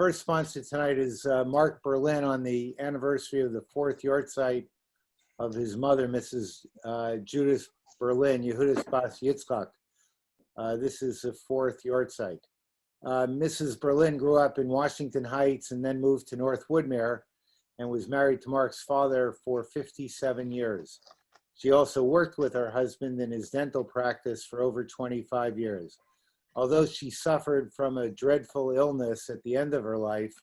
first sponsor tonight is Marc Berlin on the anniversary of the 4th yahrtzeit of his mother, Mrs. Judith Berlin, Yehudit Bas YItzchak. This is the 4th yahrtzeit. Mrs. Berlin grew up in Washington Heights and then moved to North Woodmere and was married to Marc's father for 57 years. She also worked with her husband in his dental practice for over 25 years. Although she suffered from a dreadful illness at the end of her life,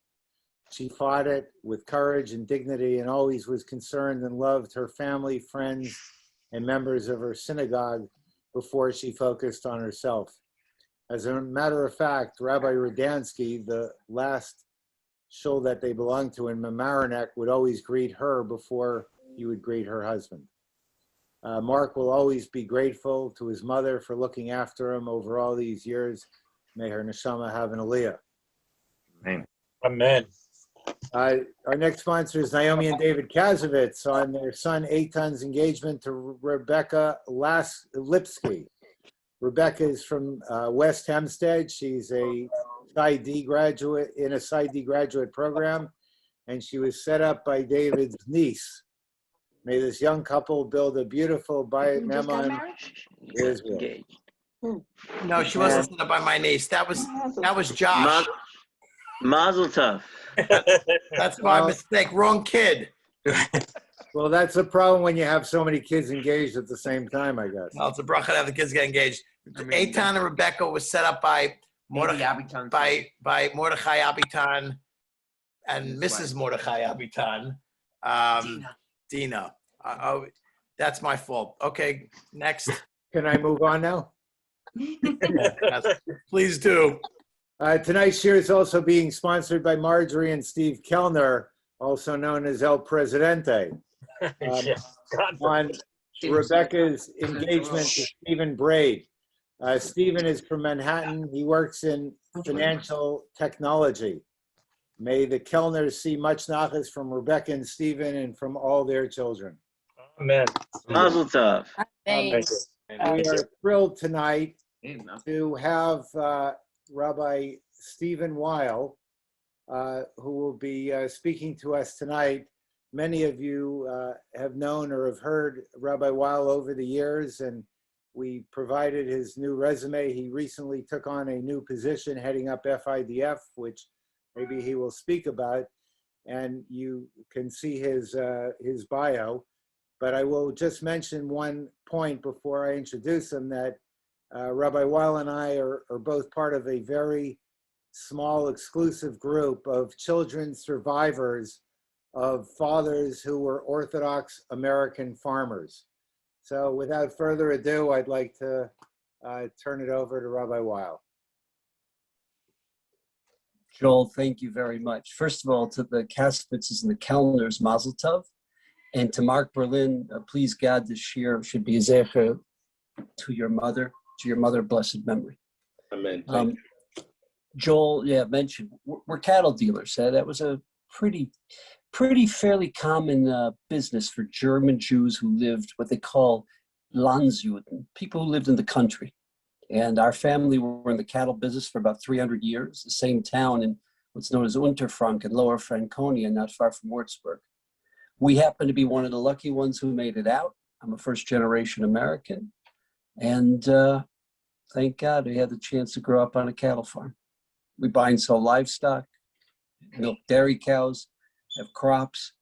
she fought it with courage and dignity and always was concerned and loved her family, friends, and members of her synagogue before she focused on herself. As a matter of fact, Rabbi Rudansky, the last shul that they belonged to in Mamaroneck, would always greet her before he would greet her husband. Marc will always be grateful to his mother for looking after him over all these years. May her neshama have an aliyah. Amen. Amen. Our next sponsor is Naomi and David Kaszovitz on their son Eitan's engagement to Rebecca Lipsky. Rebecca is from West Hempstead. She's a PsyD graduate in a PsyD graduate program, and she was set up by David's niece. May this young couple build a beautiful bayit memon. No, she wasn't set up by my niece. That was Josh. Mazel tov. That's my mistake. Wrong kid. Well, that's a problem when you have so many kids engaged at the same time, I guess. Well, it's a bracha to have the kids get engaged. Eitan and Rebecca was set up by Mordechai Abitan and Mrs. Mordechai Abitan. Dina. Oh, that's my fault. Okay, next. Can I move on now? Yes, please do. Tonight's shiur is also being sponsored by Marjorie and Steve Kellner, also known as El Presidente, on Rebecca's engagement to Steven Braid. Steven is from Manhattan. He works in financial technology. May the Kellners see much nachas from Rebecca and Steven and from all their children. Amen. Mazel tov. We are thrilled tonight to have Rabbi Stephen Weil, who will be speaking to us tonight. Many of you have known or have heard Rabbi Weil over the years, and we provided his new resume. He recently took on a new position heading up FIDF, which maybe he will speak about, and you can see his bio. But I will just mention one point before I introduce him, that Rabbi Weil and I are both part of a very small exclusive group of children survivors of fathers who were Orthodox American farmers. So without further ado, I'd like to turn it over to Rabbi Weil. Joel, thank you very much. First of all, to the Kasvitzes and the Kellners, Mazel Tov. And to Marc Berlin, please God, this shiur should be a zecher to your mother, blessed memory. Amen. Joel, mentioned, we're cattle dealers. That was a pretty fairly common business for German Jews who lived what they call Landsjuden, people who lived in the country. And our family were in the cattle business for about 300 years, the same town in what's known as Unterfranken, Lower Franconia, not far from Würzburg. We happen to be one of the lucky ones who made it out. I'm a first-generation American. And thank God I had the chance to grow up on a cattle farm. We buy and sell livestock, milk dairy cows, have crops.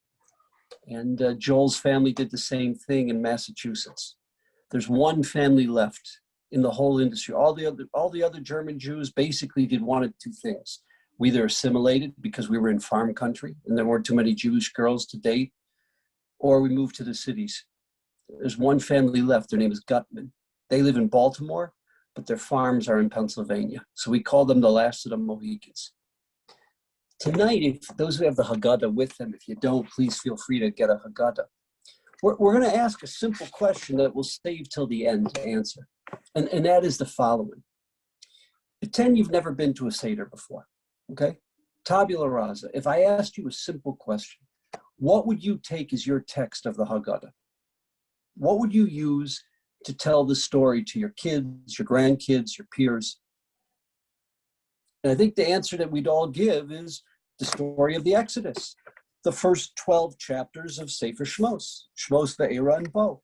And Joel's family did the same thing in Massachusetts. There's one family left in the whole industry. All the other German Jews basically did one of two things. We either assimilated because we were in farm country and there weren't too many Jewish girls to date, or we moved to the cities. There's one family left. Their name is Gutman. They live in Baltimore, but their farms are in Pennsylvania. So we call them the last of the Mohicans. Tonight, if those who have the Haggada with them, if you don't, please feel free to get a Haggada. We're going to ask a simple question that we'll save till the end to answer. And that is the following. Pretend you've never been to a Seder before, okay? Tabula rasa. If I asked you a simple question, what would you take as your text of the Haggada? What would you use to tell the story to your kids, your grandkids, your peers? And I think the answer that we'd all give is the story of the Exodus, the first 12 chapters of Sefer Shmos, Shmos Ve'era and Bo.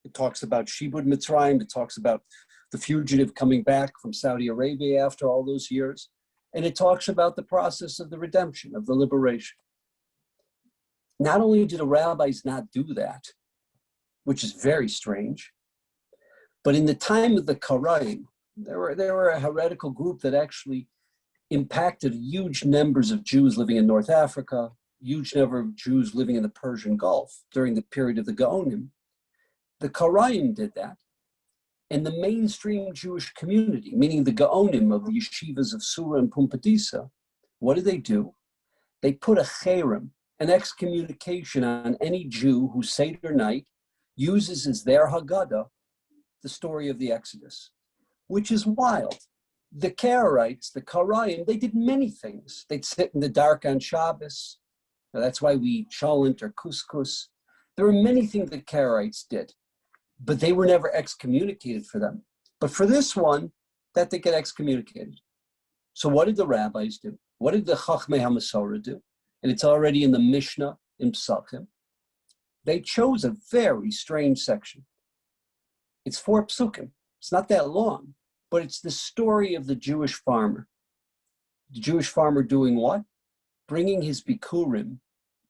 It talks about Shibud Mitzrayim. It talks about the fugitive coming back from Saudi Arabia after all those years. And it talks about the process of the redemption, of the liberation. Not only did the rabbis not do that, which is very strange, but in the time of the Karaim, there were a heretical group that actually impacted huge numbers of Jews living in North Africa, huge number of Jews living in the Persian Gulf during the period of the Gaonim. The Karaim did that. And the mainstream Jewish community, meaning the Gaonim of the yeshivas of Sura and Pumbedisa, what did they do? They put a cherem, an excommunication on any Jew who Seder night uses as their Haggada the story of the Exodus, which is wild. The Karaites, the Karaim, they did many things. They'd sit in the dark on Shabbos. Now, that's why we eat cholent or couscous. There were many things the Karaites did, but they were never excommunicated for them. But for this one, that they get excommunicated. So what did the rabbis do? What did the Chachmei HaMasorah do? And it's already in the Mishnah in Psachim. They chose a very strange section. It's 4 psukim. It's not that long, but it's the story of the Jewish farmer. The Jewish farmer doing what? Bringing his bikurim,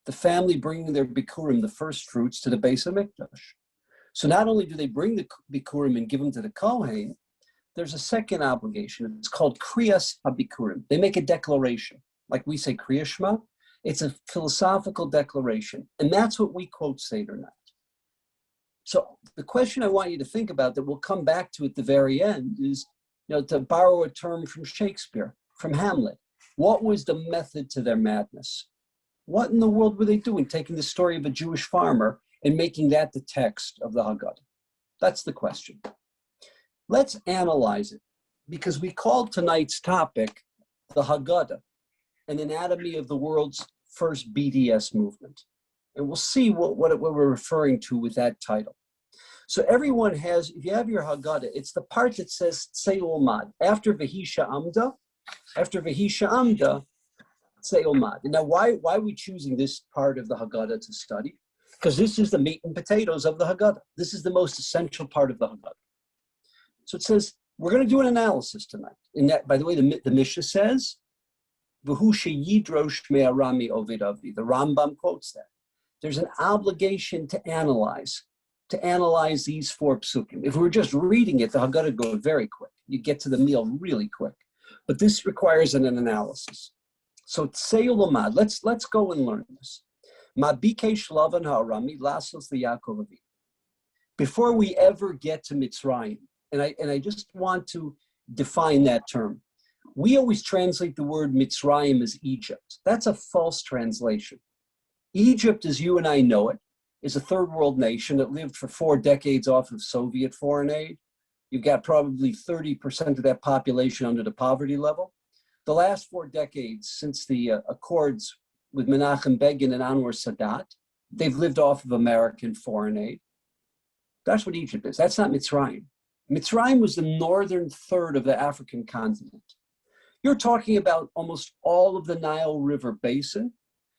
the family bringing their bikurim, the first fruits, to the Beis HaMikdash. So not only do they bring the bikurim and give them to the Kohen, there's a second obligation. It's called Kriyas HaBikurim. They make a declaration. Like we say Kriya Shema, it's a philosophical declaration. And that's what we quote Seder night. So the question I want you to think about that we'll come back to at the very end is, to borrow a term from Shakespeare, from Hamlet, what was the method to their madness? What in the world were they doing, taking the story of a Jewish farmer and making that the text of the Haggadah? That's the question. Let's analyze it, because we called tonight's topic the Haggadah, an anatomy of the world's first BDS movement. And we'll see what we're referring to with that title. So everyone has, if you have your Haggadah, it's the part that says Tzei Mad. After V'hisha Amda, Tzei Mad. And now why are we choosing this part of the Haggadah to study? Because this is the meat and potatoes of the Haggadah. This is the most essential part of the Haggadah. So it says, we're going to do an analysis tonight. And that, by the way, the Mishnah says, V'hu sheyidrosh me'arami ovid avi. The Rambam quotes that. There's an obligation to analyze these 4 psukim. If we were just reading it, the Haggadah goes very quick. You get to the meal really quick. But this requires an analysis. So Tzei Lamad, let's go and learn this. Ma bikesh lavan ha'arami lasos liYaakov Avinu. Before we ever get to Mitzrayim, and I just want to define that term. We always translate the word Mitzrayim as Egypt. That's a false translation. Egypt, as you and I know it, is a third world nation that lived for 4 decades off of Soviet foreign aid. You've got probably 30% of that population under the poverty level. The last 4 decades, since the accords with Menachem Begin and Anwar Sadat, they've lived off of American foreign aid. That's what Egypt is. That's not Mitzrayim. Mitzrayim was the northern third of the African continent. You're talking about almost all of the Nile River basin.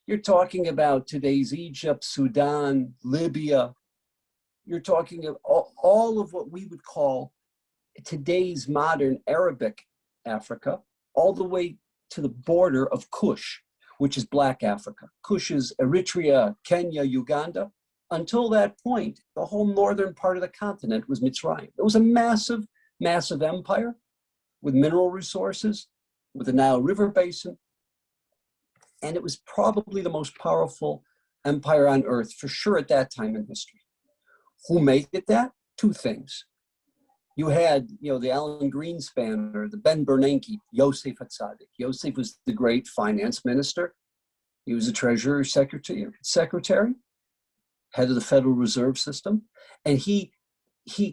You're talking about today's Egypt, Sudan, Libya. You're talking of all of what we would call today's modern Arabic Africa, all the way to the border of Kush, which is Black Africa. Kush is Eritrea, Kenya, Uganda. Until that point, the whole northern part of the continent was Mitzrayim. It was a massive, massive empire with mineral resources, with the Nile River basin. And it was probably the most powerful empire on earth, for sure, at that time in history. Who made it that? 2 things. You had, the Alan Greenspan or the Ben Bernanke, Yosef Hatzadik. Yosef was the great finance minister. He was the treasurer secretary, head of the Federal Reserve System. And he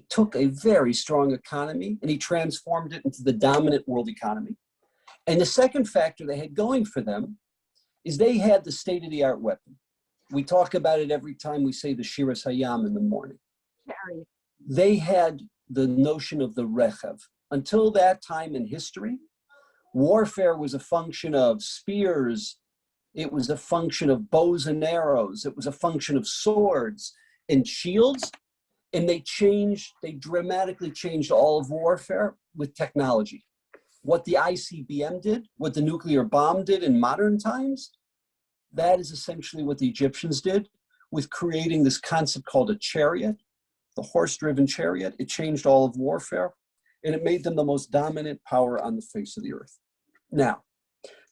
took a very strong economy and he transformed it into the dominant world economy. And the second factor they had going for them is they had the state-of-the-art weapon. We talk about it every time we say the Shiras Hayam in the morning. They had the notion of the Rechev. Until that time in history, Warfare was a function of spears. It was a function of bows and arrows. It was a function of swords and shields. And they dramatically changed all of warfare with technology. What the ICBM did, what the nuclear bomb did in modern times, that is essentially what the Egyptians did with creating this concept called a chariot, the horse-driven chariot. It changed all of warfare, and it made them the most dominant power on the face of the earth. Now,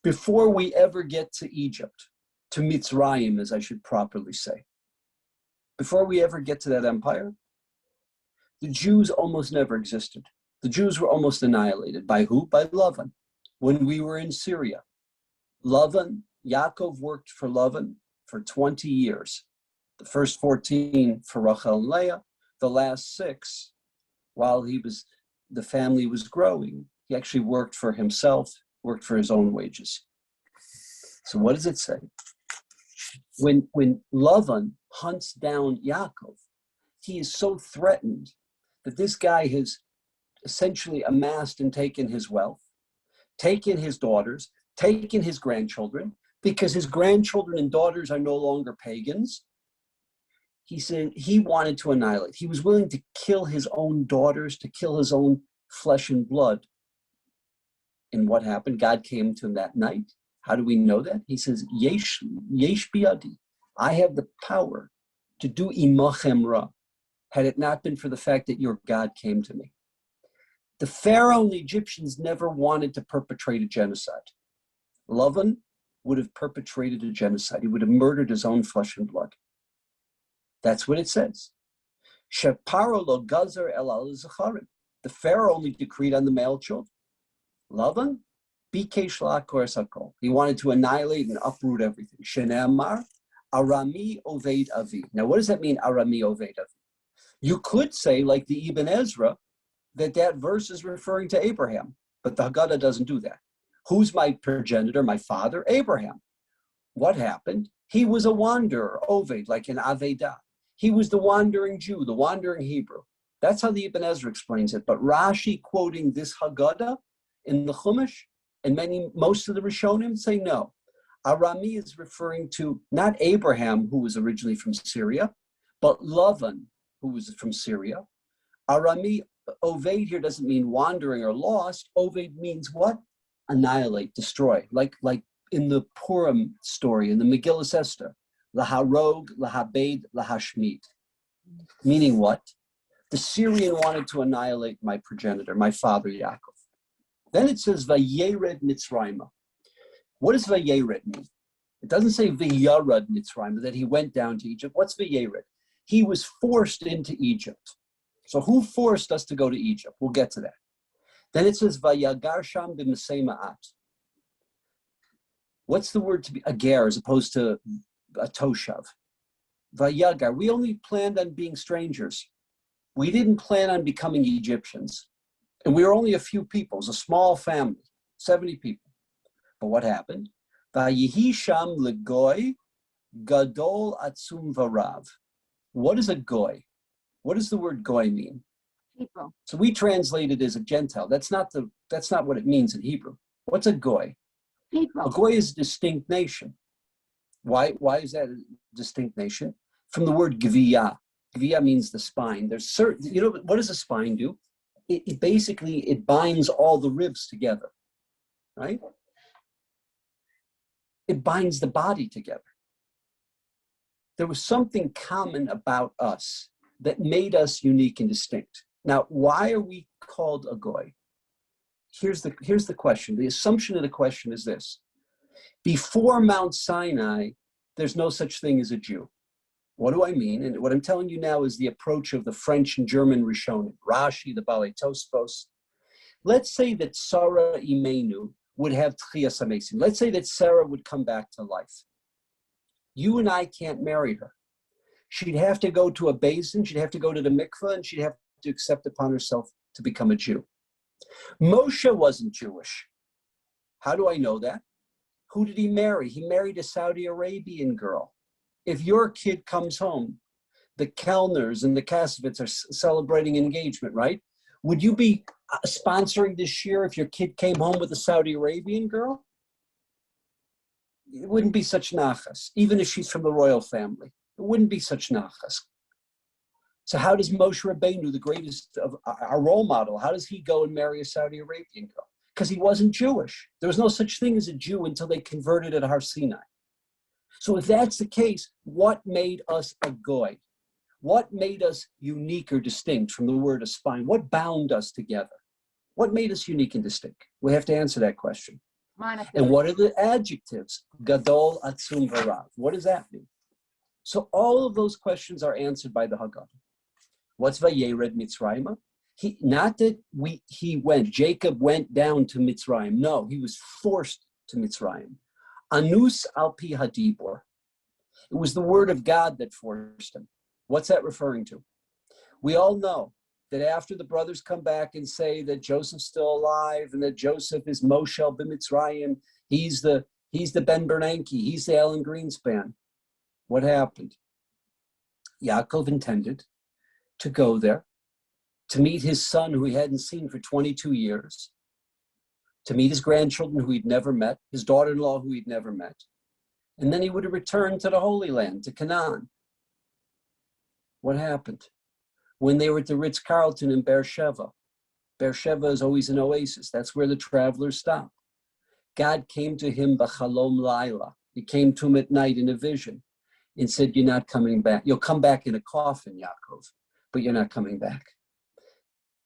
before we ever get to Egypt, to Mitzrayim, as I should properly say, before we ever get to that empire, the Jews almost never existed. The Jews were almost annihilated. By who? By Lavan. When we were in Syria, Lavan, Yaakov worked for Lavan for 20 years. The first 14 for Rachel and Leah, the last 6, while the family was growing, he actually worked for himself, worked for his own wages. So what does it say? When Lavan hunts down Yaakov, he is so threatened that this guy has essentially amassed and taken his wealth, taken his daughters, taken his grandchildren, because his grandchildren and daughters are no longer pagans. He said he wanted to annihilate. He was willing to kill his own daughters, to kill his own flesh and blood. And what happened? God came to him that night. How do we know that? He says, Yesh biadi. I have the power to do imachem ra, had it not been for the fact that your God came to me. The Pharaoh and the Egyptians never wanted to perpetrate a genocide. Lavan would have perpetrated a genocide. He would have murdered his own flesh and blood. That's what it says. Sheparo lo gazer el al zacharim. The Pharaoh only decreed on the male children. Lavan, bikesh la'akor sakol. He wanted to annihilate and uproot everything. Shene'amar, arami oved avi. Now, what does that mean, arami oved avi? You could say, like the Ibn Ezra, that verse is referring to Abraham, but the Haggada doesn't do that. Who's my progenitor, my father? Abraham. What happened? He was a wanderer, Oved, like an Avedah. He was the wandering Jew, the wandering Hebrew. That's how the Ibn Ezra explains it. But Rashi, quoting this Haggada in the Chumash, and most of the Rishonim say no. Arami is referring to not Abraham, who was originally from Syria, but Lavan, who was from Syria. Arami, Oved here doesn't mean wandering or lost. Oved means what? Annihilate, destroy. Like in the Purim story, in the Megillah Esther, laharog, lahabed, lahashmid. Meaning what? The Syrian wanted to annihilate my progenitor, my father Yaakov. Then it says vayered Mitzrayma. What does vayered mean? It doesn't say vayarad Mitzrayma, that he went down to Egypt. What's vayered? He was forced into Egypt. So who forced us to go to Egypt? We'll get to that. Then it says, Vayagar sham b'mesei ma'at. What's the word to be? Agar, as opposed to a toshav. Vayagar. We only planned on being strangers. We didn't plan on becoming Egyptians. And we were only a few people. It was a small family, 70 people. But what happened? Vayihi sham legoy gadol atzum varav. What is a goy? What does the word goy mean? People. So we translate it as a Gentile. That's not what it means in Hebrew. What's a goy? People. A goy is a distinct nation. Why is that a distinct nation? From the word gviya. Gviya means the spine. There's certain, what does a spine do? It basically binds all the ribs together, right? It binds the body together. There was something common about us that made us unique and distinct. Now, why are we called a goy? Here's the question. The assumption of the question is this. Before Mount Sinai, there's no such thing as a Jew. What do I mean? And what I'm telling you now is the approach of the French and German Rishonim, Rashi, the Balei Tosfos. Let's say that Sarah Imenu would have Tchias HaMesim. Let's say that Sarah would come back to life. You and I can't marry her. She'd have to go to a basin, she'd have to go to the mikveh, and she'd have to accept upon herself to become a Jew. Moshe wasn't Jewish. How do I know that? Who did he marry? He married a Saudi Arabian girl. If your kid comes home, the Kellners and the Kaszovitz are celebrating engagement, right? Would you be sponsoring this year if your kid came home with a Saudi Arabian girl? It wouldn't be such nachas, even if she's from the royal family. It wouldn't be such nachas. So how does Moshe Rabbeinu, the greatest of our role model, how does he go and marry a Saudi Arabian girl? Because he wasn't Jewish. There was no such thing as a Jew until they converted at Har Sinai. So if that's the case, what made us a goy? What made us unique or distinct from the word aspine? What bound us together? What made us unique and distinct? We have to answer that question. And what are the adjectives? Gadol, atzum, varav. What does that mean? So all of those questions are answered by the Haggada. What's Vayered Mitzrayim? Jacob went down to Mitzrayim. No, he was forced to Mitzrayim. Anus al pi hadibor. It was the word of God that forced him. What's that referring to? We all know that after the brothers come back and say that Joseph's still alive and that Joseph is Moshel b'Mitzrayim, he's the Ben Bernanke, he's the Alan Greenspan. What happened? Yaakov intended to go there, to meet his son who he hadn't seen for 22 years, to meet his grandchildren who he'd never met, his daughter-in-law who he'd never met. And then he would have returned to the Holy Land, to Canaan. What happened? When they were at the Ritz-Carlton in Beersheba is always an oasis. That's where the travelers stop. God came to him b'chalom laila. He came to him at night in a vision and said, you're not coming back. You'll come back in a coffin, Yaakov, but you're not coming back.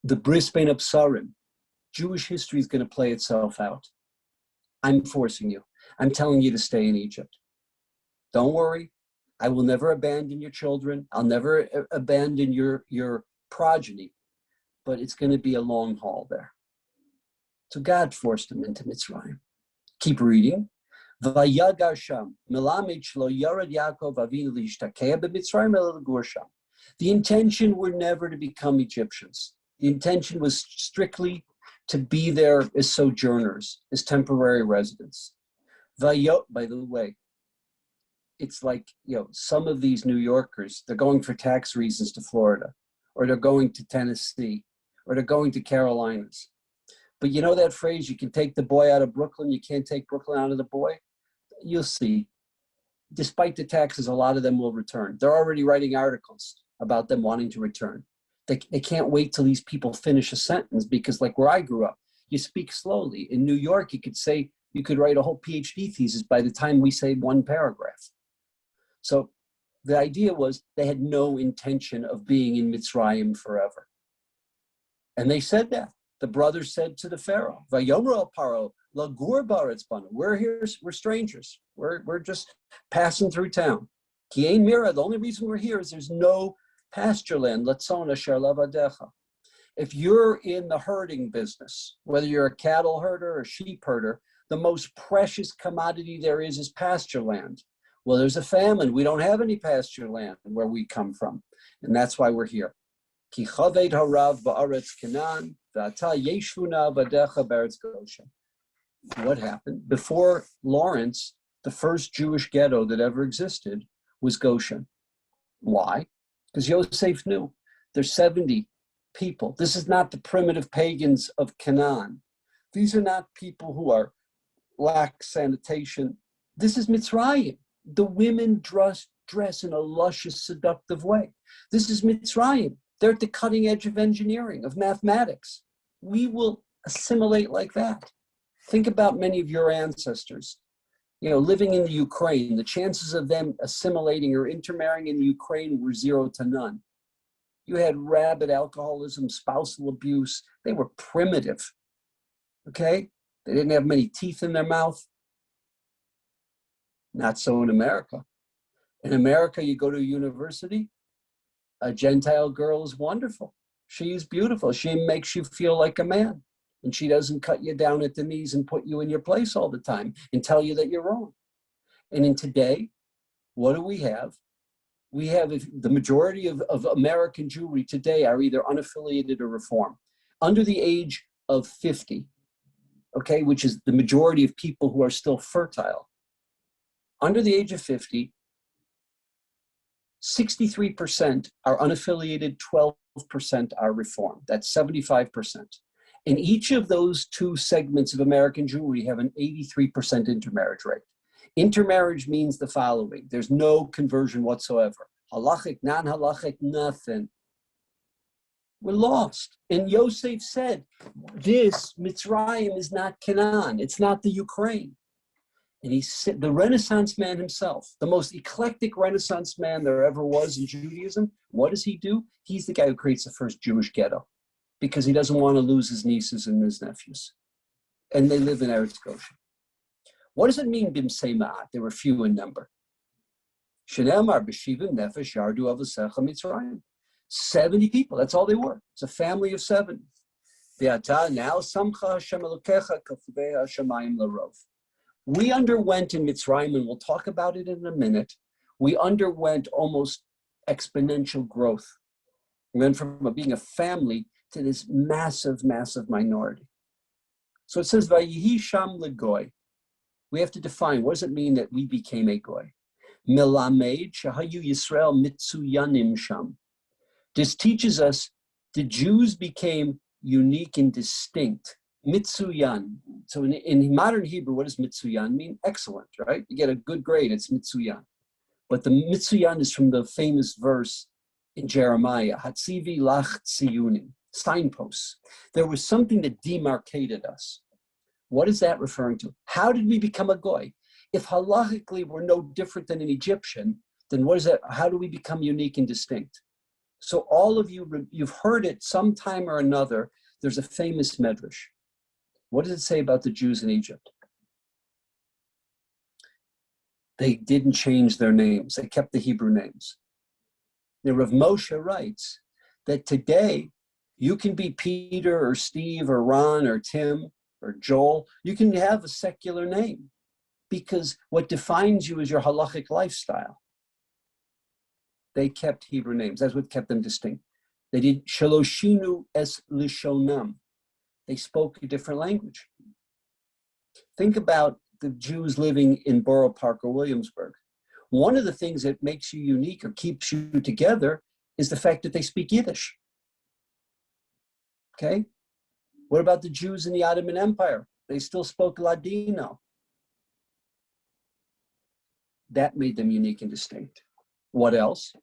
The bris bein absarim, Jewish history is going to play itself out. I'm forcing you. I'm telling you to stay in Egypt. Don't worry. I will never abandon your children. I'll never abandon your progeny, but it's going to be a long haul there. So God forced him into Mitzrayim. Keep reading. The intention were never to become Egyptians. The intention was strictly to be there as sojourners, as temporary residents. By the way, it's like, some of these New Yorkers, they're going for tax reasons to Florida, or they're going to Tennessee, or they're going to Carolinas. But you know that phrase, you can take the boy out of Brooklyn, you can't take Brooklyn out of the boy? You'll see. Despite the taxes, a lot of them will return. They're already writing articles about them wanting to return. They can't wait till these people finish a sentence, because like where I grew up, you speak slowly. In New York, you could write a whole PhD thesis by the time we say one paragraph. So the idea was they had no intention of being in Mitzrayim forever. And they said that. The brothers said to the Pharaoh, Vayomer el Paro, lagur baretz banu. We're here, we're strangers. We're just passing through town. Ki ein mira, the only reason we're here is there's no pasture land. Latzon asher lavadecha. If you're in the herding business, whether you're a cattle herder or sheep herder, the most precious commodity there is pasture land. Well, there's a famine. We don't have any pasture land where we come from. And that's why we're here. Ki chaved harav ba'aretz Canaan, v'ata yeshvuna v'adecha b'aretz Goshen. What happened? Before Lawrence, the first Jewish ghetto that ever existed was Goshen. Why? Because Yosef knew there's 70 people. This is not the primitive pagans of Canaan. These are not people who lack sanitation. This is Mitzrayim. The women dress in a luscious, seductive way. This is Mitzrayim. They're at the cutting edge of engineering, of mathematics. We will assimilate like that. Think about many of your ancestors, living in the Ukraine. The chances of them assimilating or intermarrying in the Ukraine were 0 to none. You had rabid alcoholism, spousal abuse. They were primitive, okay? They didn't have many teeth in their mouth. Not so in America. In America, you go to a university, a Gentile girl is wonderful. She is beautiful. She makes you feel like a man. And she doesn't cut you down at the knees and put you in your place all the time and tell you that you're wrong. And in today, what do we have? We have the majority of American Jewry today are either unaffiliated or reform. Under the age of 50, okay, which is the majority of people who are still fertile. Under the age of 50, 63% are unaffiliated, 12% are reformed. That's 75%. In each of those two segments of American Jewry, we have an 83% intermarriage rate. Intermarriage means the following. There's no conversion whatsoever. Halachic, non-halachic, nothing. We're lost. And Yosef said, this Mitzrayim is not Canaan. It's not the Ukraine. And he said, the Renaissance man himself, the most eclectic Renaissance man there ever was in Judaism, what does he do? He's the guy who creates the first Jewish ghetto because he doesn't want to lose his nieces and his nephews. And they live in Eretz Goshen. What does it mean, Bimsei Ma'at? They were few in number. Shenemar b'shivim nefesh yardu avasecha Mitzrayim. 70 people, that's all they were. It's a family of 70. Ve'ata now samcha Hashem Elokecha kafuvei hashamayim larov. We underwent in Mitzrayim, and we'll talk about it in a minute, we underwent almost exponential growth. We went from being a family to this massive, massive minority. So it says, Vayihi sham legoy. We have to define, what does it mean that we became a goy? Melamed shahayu Yisrael mitsuyanim sham. This teaches us the Jews became unique and distinct. Mitsuyan. So in modern Hebrew, what does mitsuyan mean? Excellent, right? You get a good grade, it's mitsuyan. But the mitsuyan is from the famous verse in Jeremiah, Hatzivi lach tziyunim, signposts. There was something that demarcated us. What is that referring to? How did we become a goy? If halachically we're no different than an Egyptian, then what is that? How do we become unique and distinct? So all of you, you've heard it sometime or another. There's a famous medrash. What does it say about the Jews in Egypt? They didn't change their names. They kept the Hebrew names. The Rav Moshe writes that today you can be Peter or Steve or Ron or Tim or Joel. You can have a secular name because what defines you is your halachic lifestyle. They kept Hebrew names. That's what kept them distinct. They did shaloshinu es lishonam. They spoke a different language. Think about the Jews living in Borough Park or Williamsburg. One of the things that makes you unique or keeps you together is the fact that they speak Yiddish. Okay? What about the Jews in the Ottoman Empire? They still spoke Ladino. That made them unique and distinct. What else?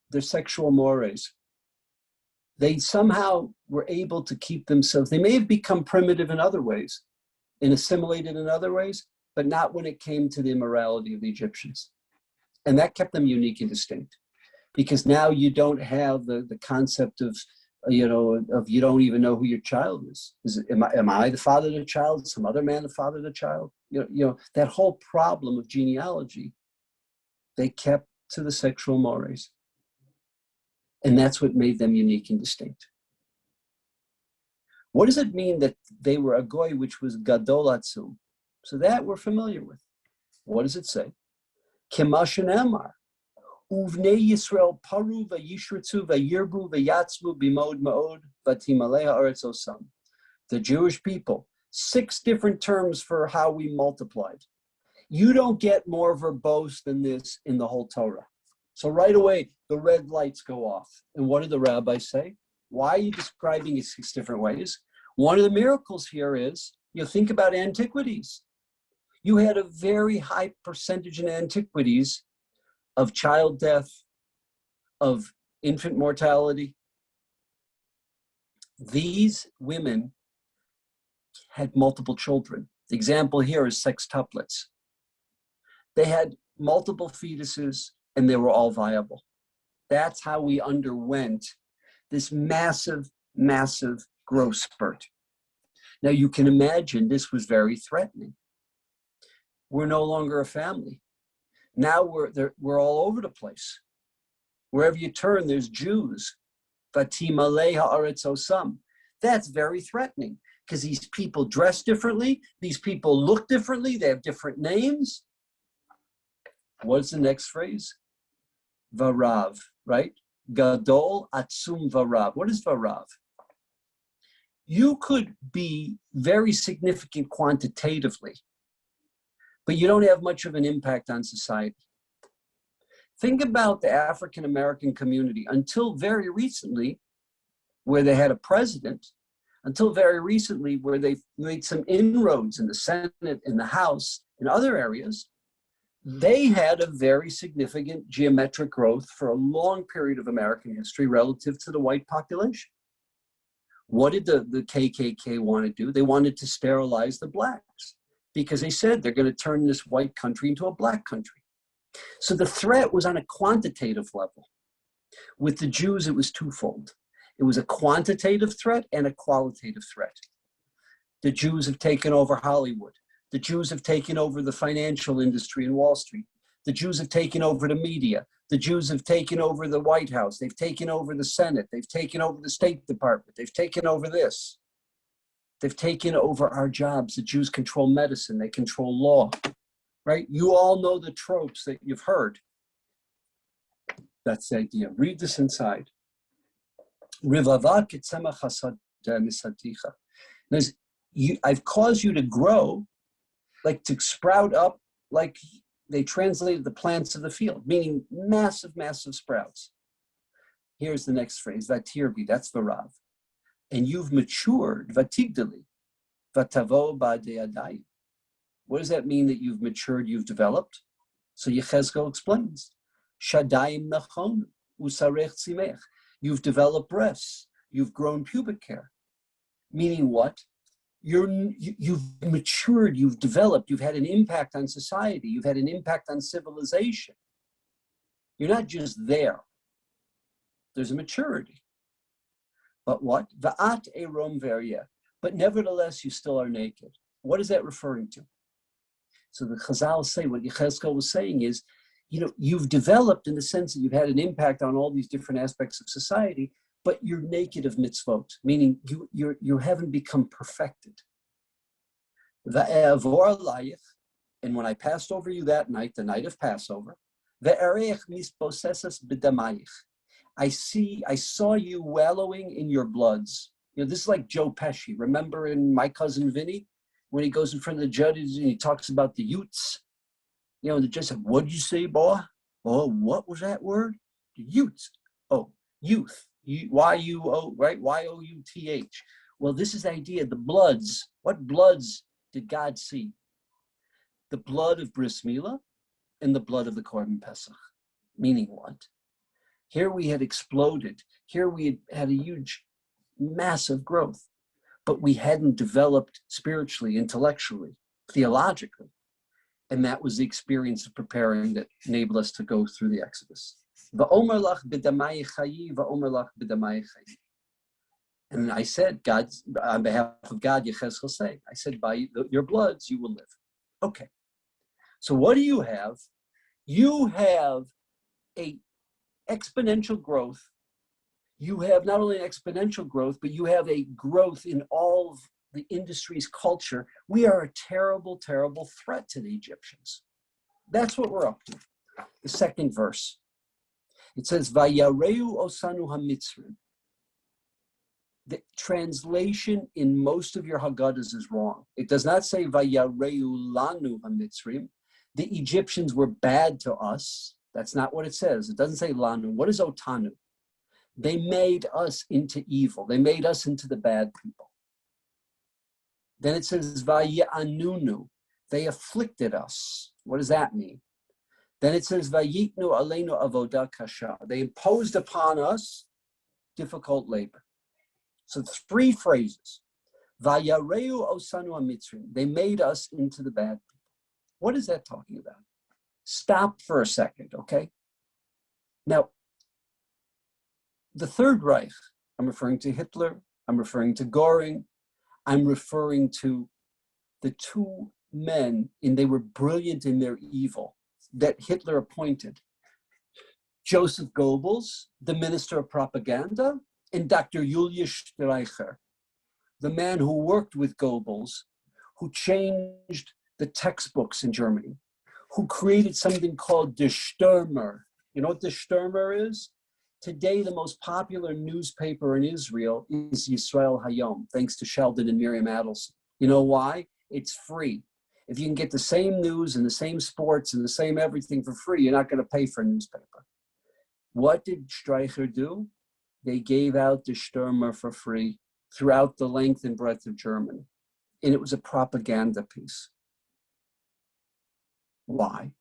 Their sexual mores. They somehow were able to keep themselves. They may have become primitive in other ways and assimilated in other ways, but not when it came to the immorality of the Egyptians. And that kept them unique and distinct because now you don't have the concept of, you don't even know who your child is. Am I the father of the child? Some other man the father of the child? That whole problem of genealogy, they kept to the sexual mores. And that's what made them unique and distinct. What does it mean that they were a goy which was gadol atzum? So that we're familiar with. What does it say? Kemashen Emar, uvnei Yisrael paru vayishritzu vayirbu vayatzmu bimod maod vatimaleha aretz osam. The Jewish people, 6 different terms for how we multiplied. You don't get more verbose than this in the whole Torah. So right away, the red lights go off. And what did the rabbis say? Why are you describing it 6 different ways? One of the miracles here is, think about antiquities. You had a very high percentage in antiquities of child death, of infant mortality. These women had multiple children. The example here is sextuplets. They had multiple fetuses, and they were all viable. That's how we underwent this massive, massive growth spurt. Now you can imagine this was very threatening. We're no longer a family. Now we're all over the place. Wherever you turn, there's Jews. Vatimaleha aretz osam. That's very threatening because these people dress differently. These people look differently. They have different names. What's the next phrase? Varav, right? Gadol atzum varav. What is varav? You could be very significant quantitatively, but you don't have much of an impact on society. Think about the African American community. Until very recently, where they had a president, until very recently, where they've made some inroads in the Senate, in the House, in other areas, they had a very significant geometric growth for a long period of American history relative to the white population. What did the KKK want to do? They wanted to sterilize the blacks because they said they're going to turn this white country into a black country. So the threat was on a quantitative level. With the Jews, it was twofold. It was a quantitative threat and a qualitative threat. The Jews have taken over Hollywood. The Jews have taken over the financial industry in Wall Street. The Jews have taken over the media. The Jews have taken over the White House. They've taken over the Senate. They've taken over the State Department. They've taken over this. They've taken over our jobs. The Jews control medicine. They control law, right? You all know the tropes that you've heard. That's the idea. Read this inside. I've caused you to grow, like to sprout up, like they translated the plants of the field, meaning massive, massive sprouts. Here's the next phrase, vatirbi, that's the Rav. And you've matured, vatigdali, vatavo ba'de'adayim. What does that mean that you've matured, you've developed? So Yechezkel explains, shadayim nachon, usarech tzimech. You've developed breasts, you've grown pubic hair. Meaning what? You've matured, you've developed, you've had an impact on society, you've had an impact on civilization. You're not just there. There's a maturity. But what? Va'at erom veria. But nevertheless, you still are naked. What is that referring to? So the Chazal say, what Yechezkel was saying is, you've developed in the sense that you've had an impact on all these different aspects of society, but you're naked of mitzvot, meaning you haven't become perfected. And when I passed over you that night, the night of Passover, I saw you wallowing in your bloods. This is like Joe Pesci. Remember in My Cousin Vinny, when he goes in front of the judges and he talks about the youths? The judge said, "What did you say, boy? Oh, what was that word? The youths. Oh, youth. Y-U-O, right? Y-O-U-T-H. Well, this is the idea, the bloods. What bloods did God see? The blood of Bris Milah and the blood of the Korban Pesach. Meaning what? Here we had exploded. Here we had a huge, massive growth, but we hadn't developed spiritually, intellectually, theologically. And that was the experience of preparing that enabled us to go through the Exodus. And I said, on behalf of God, Yechezkel say, I said, by your bloods, you will live. Okay. So what do you have? You have a exponential growth. You have not only an exponential growth, but you have a growth in all of the industry's culture. We are a terrible, terrible threat to the Egyptians. That's what we're up to. The second verse. It says, Vayareu osanu hamitzrim. The translation in most of your Haggadahs is wrong. It does not say Vayareu lanu hamitzrim. The Egyptians were bad to us. That's not what it says. It doesn't say lanu. What is otanu? They made us into evil. They made us into the bad people. Then it says Vayanunu. They afflicted us. What does that mean? Then it says Vayitnu aleinu avodah kasha. They imposed upon us difficult labor. So 3 phrases. Vayareu osanu hamitzrim. They made us into the bad people. What is that talking about? Stop for a second, okay? Now, the Third Reich, I'm referring to Hitler, I'm referring to Göring, I'm referring to the 2 men, and they were brilliant in their evil, that Hitler appointed. Joseph Goebbels, the Minister of Propaganda, and Dr. Julius Streicher, the man who worked with Goebbels, who changed the textbooks in Germany, who created something called Der Stürmer. You know what the Stürmer is? Today, the most popular newspaper in Israel is Yisrael Hayom, thanks to Sheldon and Miriam Adelson. You know why? It's free. If you can get the same news and the same sports and the same everything for free, you're not going to pay for a newspaper. What did Streicher do? They gave out the Stürmer for free throughout the length and breadth of Germany. And it was a propaganda piece. Why?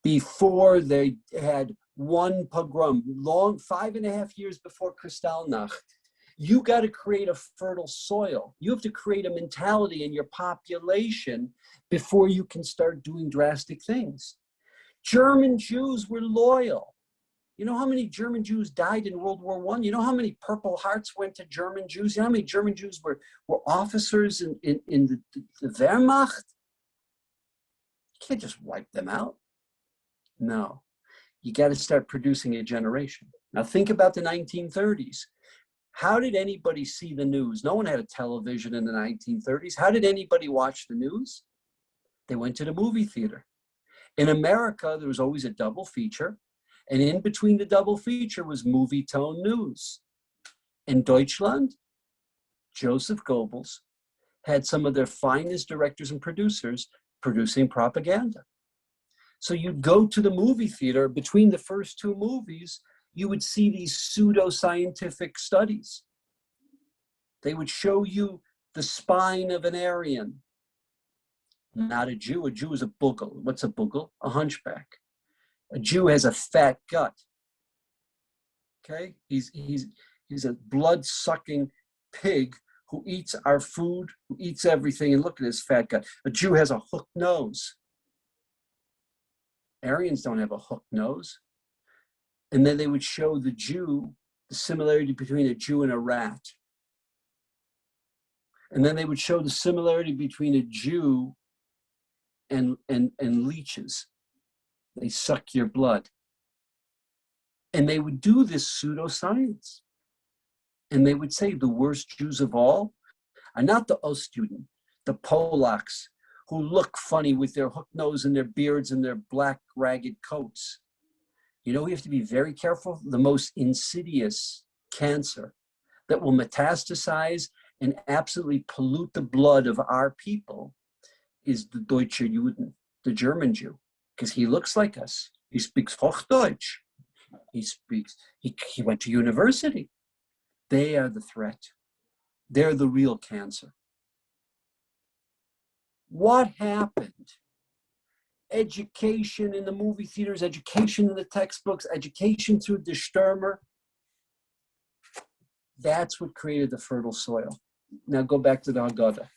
Before they had one pogrom, long 5.5 years before Kristallnacht, you got to create a fertile soil. You have to create a mentality in your population before you can start doing drastic things. German Jews were loyal. You know how many German Jews died in World War I? You know how many Purple Hearts went to German Jews? You know how many German Jews were officers in the Wehrmacht? You can't just wipe them out. No, you got to start producing a generation. Now think about the 1930s. How did anybody see the news? No one had a television in the 1930s. How did anybody watch the news? They went to the movie theater. In America, there was always a double feature. And in between the double feature was movie tone news. In Deutschland, Joseph Goebbels had some of their finest directors and producers producing propaganda. So you'd go to the movie theater, between the first two movies, you would see these pseudo-scientific studies. They would show you the spine of an Aryan. Not a Jew. A Jew is a bugel. What's a bugel? A hunchback. A Jew has a fat gut. Okay? He's a blood-sucking pig who eats our food, who eats everything, and look at his fat gut. A Jew has a hooked nose. Aryans don't have a hooked nose. And then they would show the Jew, the similarity between a Jew and a rat. And then they would show the similarity between a Jew and leeches. They suck your blood. And they would do this pseudoscience. And they would say the worst Jews of all are not the Ostjuden, the Polacks, who look funny with their hooked nose and their beards and their black ragged coats. You know, we have to be very careful. The most insidious cancer that will metastasize and absolutely pollute the blood of our people is the Deutsche Juden, the German Jew, because he looks like us. He speaks Hochdeutsch. He went to university. They are the threat. They're the real cancer. What happened? Education in the movie theaters, education in the textbooks, education through the Stürmer. That's what created the fertile soil. Now go back to the Haggada.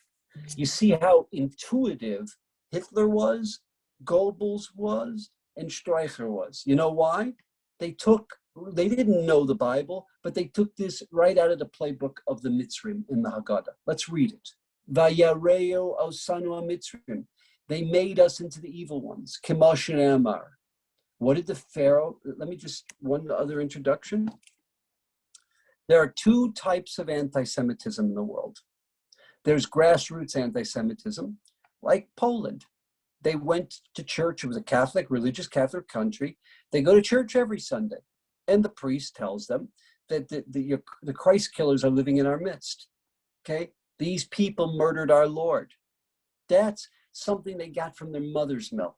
You see how intuitive Hitler was, Goebbels was, and Streicher was. You know why? They didn't know the Bible, but they took this right out of the playbook of the Mitzrim in the Haggada. Let's read it. Vayareo osanu ha-Mitzrim. They made us into the evil ones. K'mo Amar. What did the Pharaoh, let me just, one other introduction. There are two types of anti-Semitism in the world. There's grassroots anti-Semitism, like Poland. They went to church. It was a Catholic, religious Catholic country. They go to church every Sunday. And the priest tells them that the Christ killers are living in our midst. Okay? These people murdered our Lord. That's something they got from their mother's milk.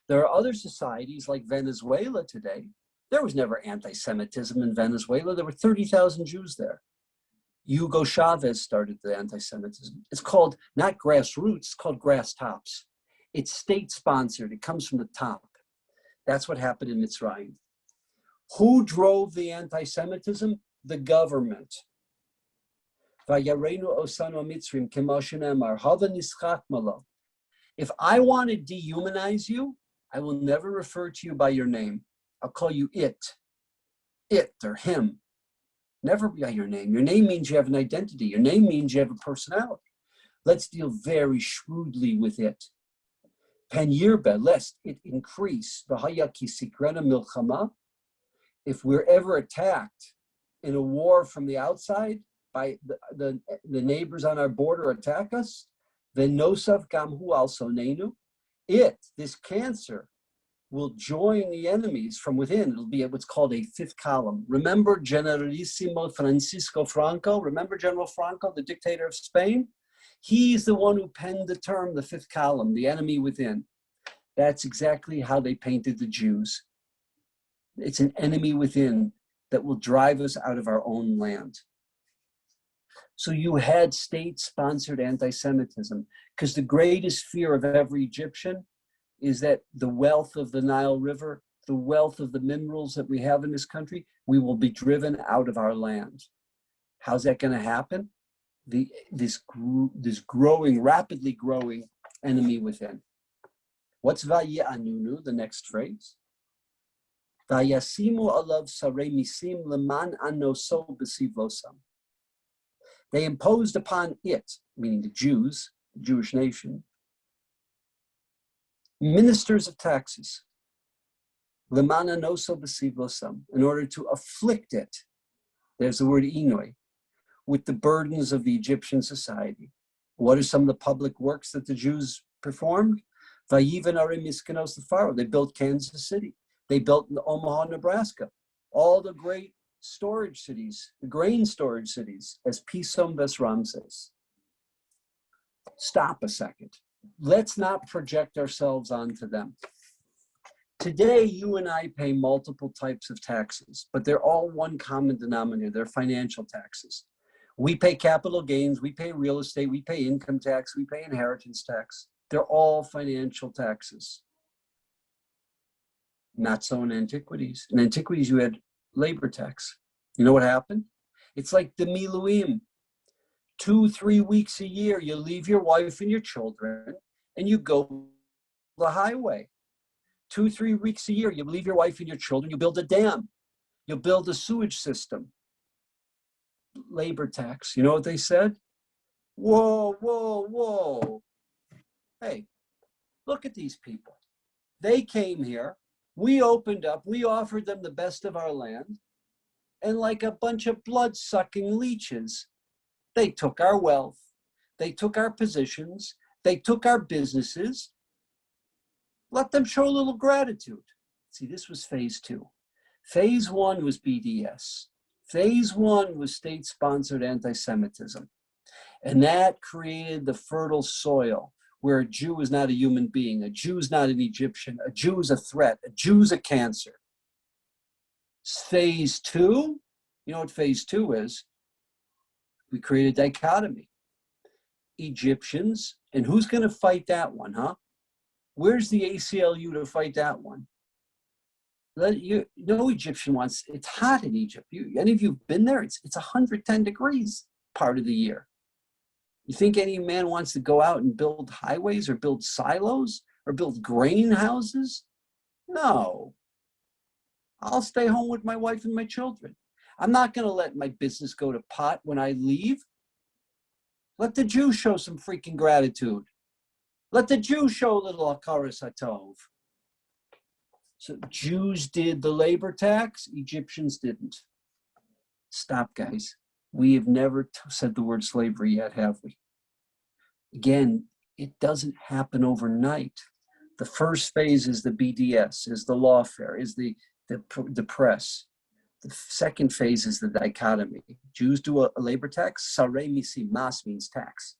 There are other societies like Venezuela today. There was never anti-Semitism in Venezuela. There were 30,000 Jews there. Hugo Chavez started the anti-Semitism. It's called not grassroots, it's called grass tops. It's state-sponsored. It comes from the top. That's what happened in Mitzrayim. Who drove the anti-Semitism? The government. If I want to dehumanize you, I will never refer to you by your name. I'll call you it or him. Never by your name. Your name means you have an identity. Your name means you have a personality. Let's deal very shrewdly with it. Pen yirbe, lest it increase. If we're ever attacked in a war from the outside, by the neighbors on our border attack us, then nosav gamhu also nenu. This cancer, will join the enemies from within. It'll be what's called a fifth column. Remember Generalissimo Francisco Franco? Remember General Franco, the dictator of Spain? He's the one who penned the term, the fifth column, the enemy within. That's exactly how they painted the Jews. It's an enemy within that will drive us out of our own land. So you had state-sponsored anti-Semitism, because the greatest fear of every Egyptian is that the wealth of the Nile River, the wealth of the minerals that we have in this country, we will be driven out of our land. How's that going to happen? This growing, rapidly growing enemy within. What's Vayi'anunu, the next phrase? Vayasimu alav sarei misim leman anoso b'sivosam. They imposed upon it, meaning the Jews, the Jewish nation, ministers of taxes, leman anoso b'sivosam, in order to afflict it. There's the word inoi, with the burdens of the Egyptian society. What are some of the public works that the Jews performed? Vayivan are miskenos the Pharaoh. They built Kansas City. They built Omaha, Nebraska. All the great storage cities, the grain storage cities, as Pison Ves Ramses. Stop a second. Let's not project ourselves onto them. Today, you and I pay multiple types of taxes, but they're all one common denominator. They're financial taxes. We pay capital gains, we pay real estate, we pay income tax, we pay inheritance tax. They're all financial taxes. Not so in antiquities. In antiquities, you had labor tax. You know what happened? It's like the miluim. 2-3 weeks a year, you leave your wife and your children and you go the highway. 2-3 weeks a year, you leave your wife and your children, you build a dam, you build a sewage system. Labor tax. You know what they said? Whoa, whoa, whoa. Hey, look at these people. They came here. We opened up. We offered them the best of our land. And like a bunch of blood-sucking leeches, they took our wealth. They took our positions. They took our businesses. Let them show a little gratitude. See, this was phase 2. Phase 1 was BDS. Phase 1 was state-sponsored anti-Semitism. And that created the fertile soil where a Jew is not a human being, a Jew is not an Egyptian, a Jew is a threat, a Jew is a cancer. Phase 2, you know what phase 2 is? We create a dichotomy. Egyptians, and who's going to fight that one, huh? Where's the ACLU to fight that one? No Egyptian wants, it's hot in Egypt. Any of you have been there? It's 110 degrees part of the year. You think any man wants to go out and build highways or build silos or build grain houses? No. I'll stay home with my wife and my children. I'm not going to let my business go to pot when I leave. Let the Jews show some freaking gratitude. Let the Jews show a little hakaras hatov. So Jews did the labor tax, Egyptians didn't. Stop, guys. We have never said the word slavery yet, have we? Again, it doesn't happen overnight. The first phase is the BDS, is the lawfare, is the press. The second phase is the dichotomy. Jews do a labor tax. Sarei misi, mas means tax.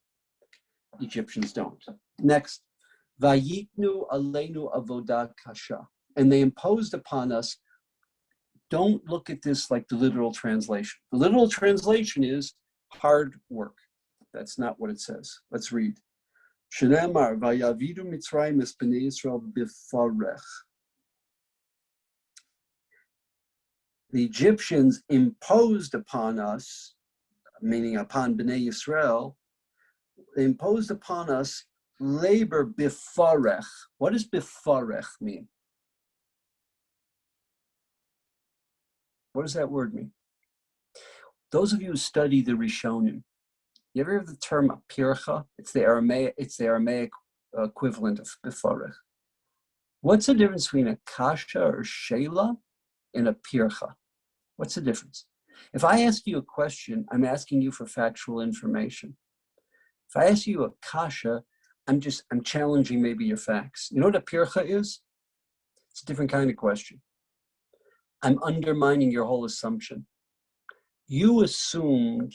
Egyptians don't. Next, vayitnu aleinu avodah kasha. And they imposed upon us. Don't look at this like the literal translation. The literal translation is hard work. That's not what it says. Let's read. Shneimar vayavidu Mitzrayim es bnei Yisrael b'farech. The Egyptians imposed upon us, meaning upon bnei Yisrael, they imposed upon us labor b'farech. What does b'farech mean? What does that word mean? Those of you who study the Rishonim, you ever hear the term pircha? It's the Aramaic equivalent of bifarech. What's the difference between a kasha or shela and a pircha? What's the difference? If I ask you a question, I'm asking you for factual information. If I ask you a kasha, I'm challenging maybe your facts. You know what a pircha is? It's a different kind of question. I'm undermining your whole assumption. You assumed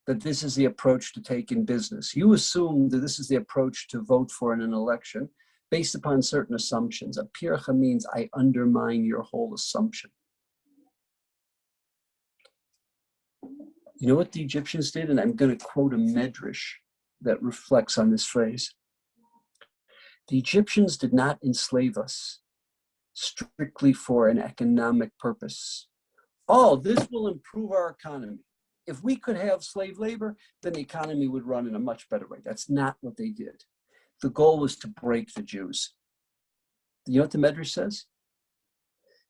that this is the approach to take in business. You assumed that this is the approach to vote for in an election based upon certain assumptions. A pircha means I undermine your whole assumption. You know what the Egyptians did? And I'm going to quote a medrash that reflects on this phrase. The Egyptians did not enslave us strictly for an economic purpose. Oh, this will improve our economy. If we could have slave labor, then the economy would run in a much better way. That's not what they did. The goal was to break the Jews. You know what the medrash says?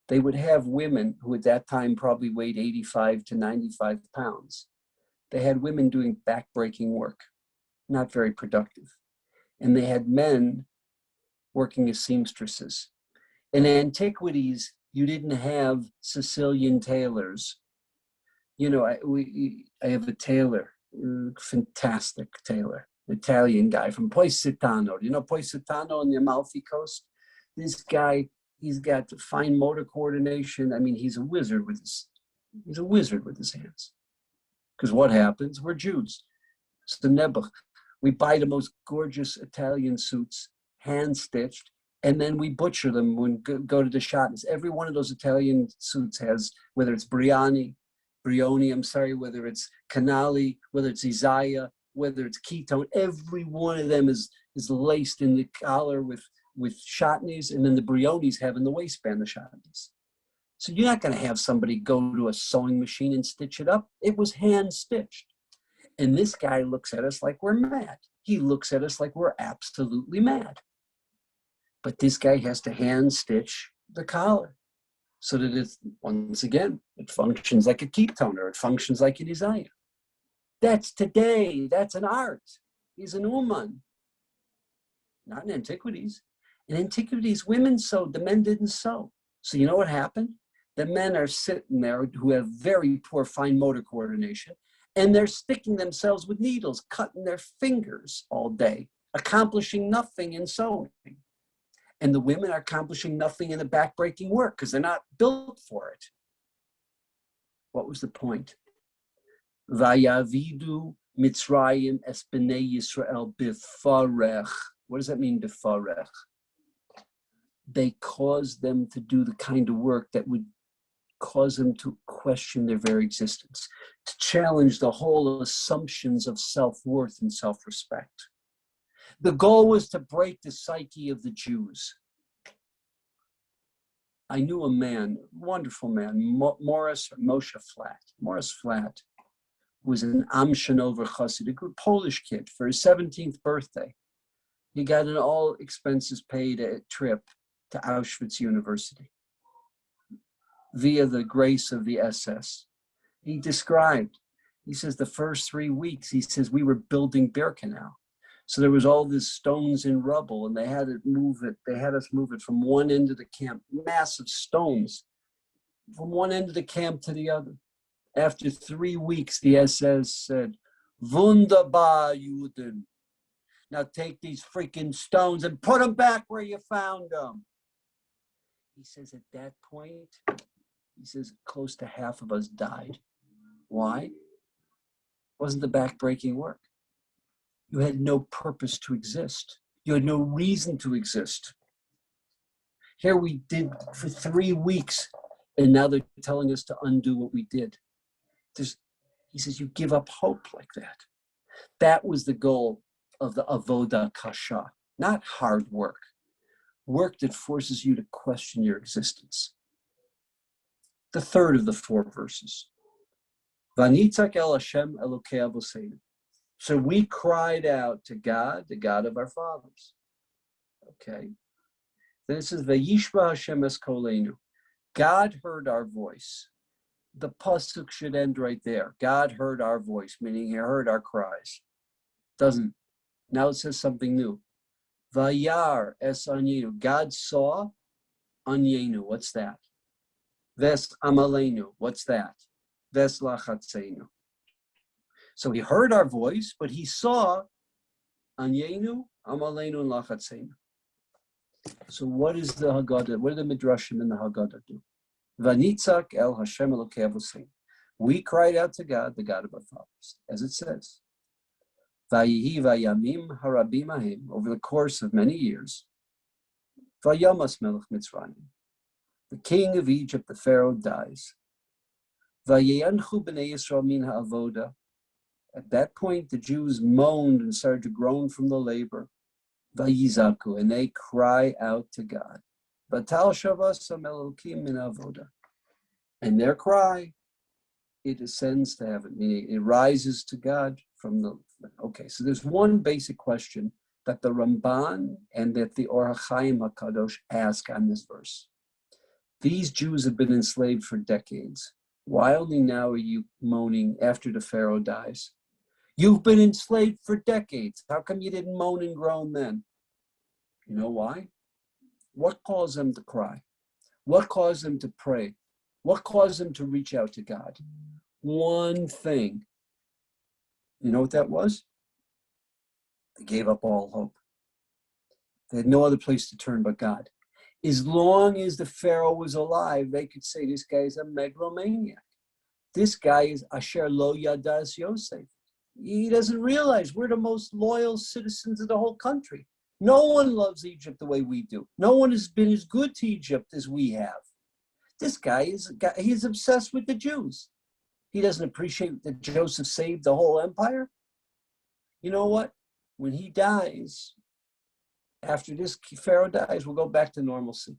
They would have women who at that time probably weighed 85 to 95 pounds. They had women doing back-breaking work, not very productive. And they had men working as seamstresses. In antiquities, you didn't have Sicilian tailors. You know, I have a tailor, fantastic tailor, Italian guy from Positano. You know Positano on the Amalfi Coast? This guy, he's got fine motor coordination. I mean, he's a wizard with his hands. Because what happens? We're Jews. So Nebuch, we buy the most gorgeous Italian suits, hand-stitched, and then we butcher them when go to the shop. Every one of those Italian suits has, whether it's Brioni, whether it's Canali, whether it's Isaiah, whether it's Ketone, every one of them is laced in the collar with shotneys, and then the Brionis have in the waistband the shotneys. So you're not going to have somebody go to a sewing machine and stitch it up. It was hand stitched. And this guy looks at us like we're mad. He looks at us like we're absolutely mad. But this guy has to hand stitch the collar so that it's, once again, it functions like a ketone or it functions like an Isaiah. That's today. That's an art. He's an uman. Not in antiquities. In antiquities, women sewed, the men didn't sew. So you know what happened? The men are sitting there who have very poor fine motor coordination, and they're sticking themselves with needles, cutting their fingers all day, accomplishing nothing in sewing. And the women are accomplishing nothing in the backbreaking work because they're not built for it. What was the point? Vayavidu Mitzrayim es bnei Yisrael bifarech. What does that mean, bifarech? They caused them to do the kind of work that would cause them to question their very existence, to challenge the whole assumptions of self-worth and self-respect. The goal was to break the psyche of the Jews. I knew a man, wonderful man, Morris Flat, was an Amshanover Chassid, a good Polish kid. For his 17th birthday, he got an all expenses paid trip to Auschwitz University via the grace of the SS. He described, he says the first 3 weeks, he says we were building Birkenau. So there was all this stones and rubble, and they had us move it from one end of the camp, massive stones, from one end of the camp to the other. After 3 weeks, the SS said, Wunderbar, Juden. Now take these freaking stones and put them back where you found them. He says at that point, he says close to half of us died. Why? It wasn't the backbreaking work. You had no purpose to exist. You had no reason to exist. Here we did for 3 weeks, and now they're telling us to undo what we did. He says, you give up hope like that. That was the goal of the avoda kasha, not hard work. Work that forces you to question your existence. The third of the 4 verses. Vanitzak el Hashem Elokei Avoseinu. So we cried out to God, the God of our fathers. Okay. Then it says, Vayishba Hashem es koleinu. God heard our voice. The pasuk should end right there. God heard our voice, meaning he heard our cries. Doesn't. Now it says something new. Vayar es anyenu. God saw anyenu. What's that? Ves amalenu. What's that? Ves lachatzeinu. So he heard our voice, but he saw anyenu, amalenu, and lachatzeinu. So what is the Haggada? What do the Midrashim in the Haggada do? Vanitzak el Hashem Elokei Avoseinu. We cried out to God, the God of our fathers, as it says. Vayihi vayamim harabim ahim, over the course of many years. Vayamas melech Mitzrayim. The king of Egypt, the Pharaoh, dies. Vayeyanchu b'nei Yisrael min ha'avoda. At that point, the Jews moaned and started to groan from the labor. Vayizaku, and they cry out to God. Batal shavasam elokim min avoda. And their cry, it ascends to heaven, meaning it rises to God from the. Okay, so there's one basic question that the Ramban and that the Or HaChaim HaKadosh ask on this verse. These Jews have been enslaved for decades. Why only now are you moaning after the Pharaoh dies? You've been enslaved for decades. How come you didn't moan and groan then? You know why? What caused them to cry? What caused them to pray? What caused them to reach out to God? One thing. You know what that was? They gave up all hope. They had no other place to turn but God. As long as the Pharaoh was alive, they could say, this guy is a megalomaniac. This guy is Asher Lo Yadas Yosef. He doesn't realize we're the most loyal citizens of the whole country. No one loves Egypt the way we do. No one has been as good to Egypt as we have. This guy he's obsessed with the Jews. He doesn't appreciate that Joseph saved the whole empire. You know what? When he dies, after this Pharaoh dies, we'll go back to normalcy.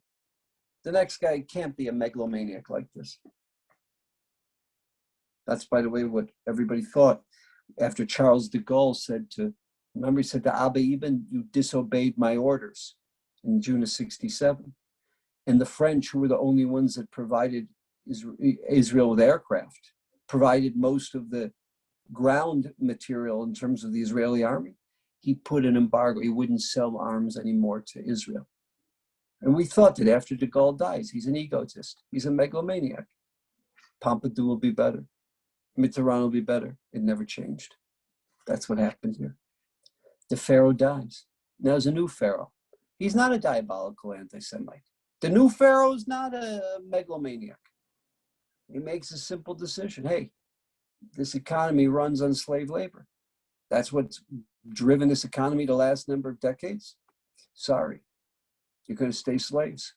The next guy can't be a megalomaniac like this. That's, by the way, what everybody thought after Charles de Gaulle said to, remember he said to Abba Ibn, you disobeyed my orders in June of 67. And the French, who were the only ones that provided Israel with aircraft, provided most of the ground material in terms of the Israeli army. He put an embargo. He wouldn't sell arms anymore to Israel. And we thought that after de Gaulle dies, he's an egotist. He's a megalomaniac. Pompidou will be better. Mitterrand will be better. It never changed. That's what happened here. The Pharaoh dies. Now there's a new Pharaoh. He's not a diabolical anti-Semite. The new Pharaoh is not a megalomaniac. He makes a simple decision. Hey, this economy runs on slave labor. That's what's driven this economy the last number of decades. Sorry, you're going to stay slaves.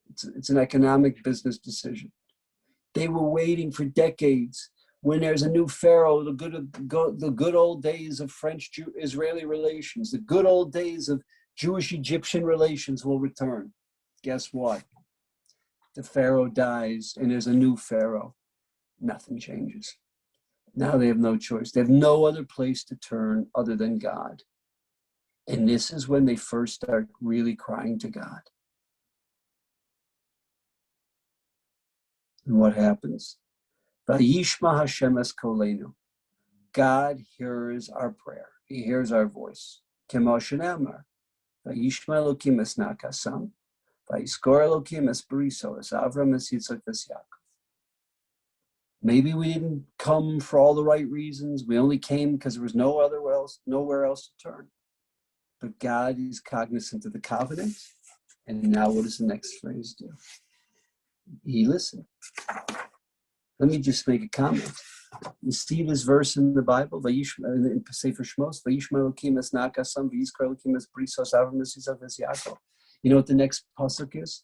It's an economic business decision. They were waiting for decades. When there's a new Pharaoh, the good old days of French-Israeli relations, the good old days of Jewish-Egyptian relations will return. Guess what? The Pharaoh dies and there's a new Pharaoh. Nothing changes. Now they have no choice. They have no other place to turn other than God. And this is when they first start really crying to God. And what happens? Vayishma Hashem es kolenu. God hears our prayer. He hears our voice. Kemo shenamar. Vayishma Elokim es nakasam. Vayiskor Elokim es beriso es Avram es YItzchak es Yaakov. Maybe we didn't come for all the right reasons. We only came because there was nowhere else to turn. But God is cognizant of the covenant. And now what does the next phrase do? He listened. Let me just make a comment. You see this verse in the Bible, in Sefer Shmos, Vayishma Elokim es nakasam, Vayiskor Elokim es beriso es Avram es YItzchak es Yaakov. You know what the next pasuk is?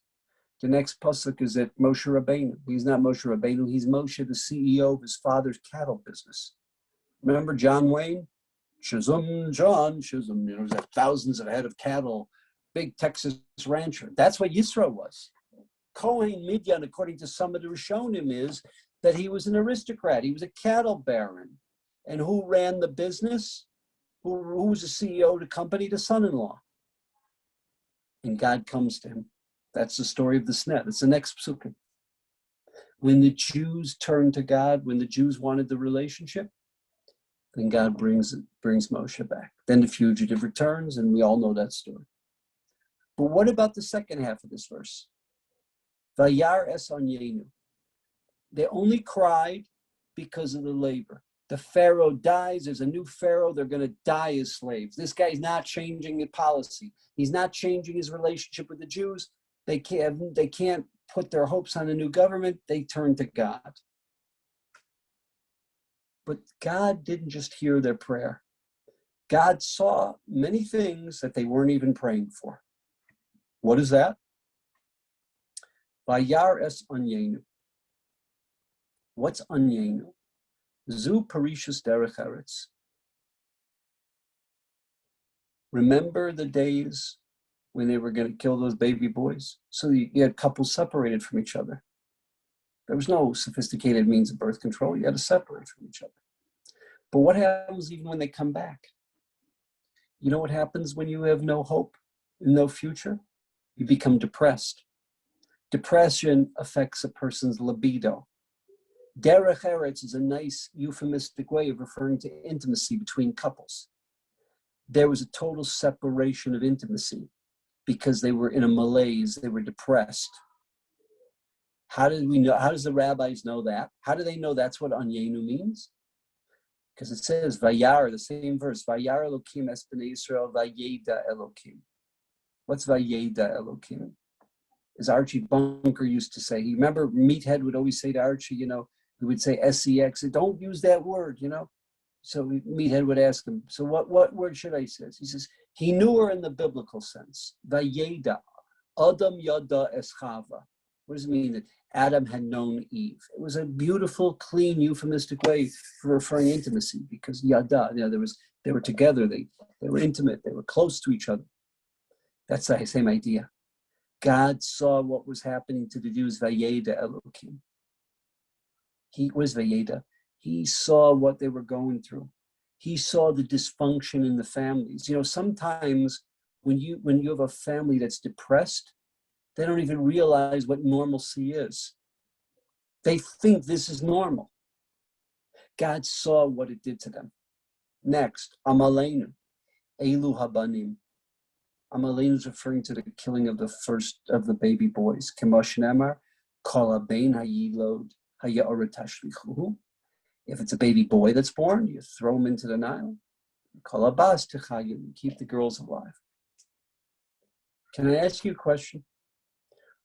The next pasuk is at Moshe Rabbeinu. He's not Moshe Rabbeinu. He's Moshe, the CEO of his father's cattle business. Remember John Wayne? Shazum, John, Shazum. You know, there's thousands of head of cattle, big Texas rancher. That's what Yisro was. Kohen Midian, according to some of the Rishonim, is that he was an aristocrat. He was a cattle baron. And who ran the business? Who was the CEO of the company? The son-in-law. And God comes to him. That's the story of the snet. It's the next psukim. When the Jews turned to God, when the Jews wanted the relationship, then God brings Moshe back. Then the fugitive returns, and we all know that story. But what about the second half of this verse? Vayar es onyenu. They only cried because of the labor. The Pharaoh dies. There's a new Pharaoh. They're going to die as slaves. This guy's not changing his policy. He's not changing his relationship with the Jews. They can't put their hopes on a new government. They turn to God. But God didn't just hear their prayer. God saw many things that they weren't even praying for. What is that? Vayar es onyenu. What's Anyenu? Zu Parishus Derech Eretz. Remember the days when they were going to kill those baby boys? So you had couples separated from each other. There was no sophisticated means of birth control. You had to separate from each other. But what happens even when they come back? You know what happens when you have no hope and no future? You become depressed. Depression affects a person's libido. Derech Eretz is a nice euphemistic way of referring to intimacy between couples. There was a total separation of intimacy because they were in a malaise, they were depressed. How did we know? How does the rabbis know that? How do they know that's what Anyenu means? Because it says, Vayar, the same verse, Vayar Elokim es b'nei Yisrael, Vayeda Elokim. What's Vayeda Elokim? As Archie Bunker used to say. You remember Meathead would always say to Archie, he would say sex, don't use that word, So Meathead would ask him, so what word should I say? He says, he knew her in the biblical sense. Vayeda, Adam Yada Eschava. What does it mean that Adam had known Eve? It was a beautiful, clean, euphemistic way for referring intimacy because Yada, they were together, they were intimate, they were close to each other. That's the same idea. God saw what was happening to the Jews, Vayeda Elokim. He was Vayeda. He saw what they were going through. He saw the dysfunction in the families. Sometimes when you have a family that's depressed, they don't even realize what normalcy is. They think this is normal. God saw what it did to them. Next, Amalenu, Elu Habanim. Amalenu is referring to the killing of the first of the baby boys. Kemosh Nemar, Kol Habein Hayilod Hayaoret Tashlichuhu. If it's a baby boy that's born, you throw him into the Nile. Kol Habas Techayim, keep the girls alive. Can I ask you a question?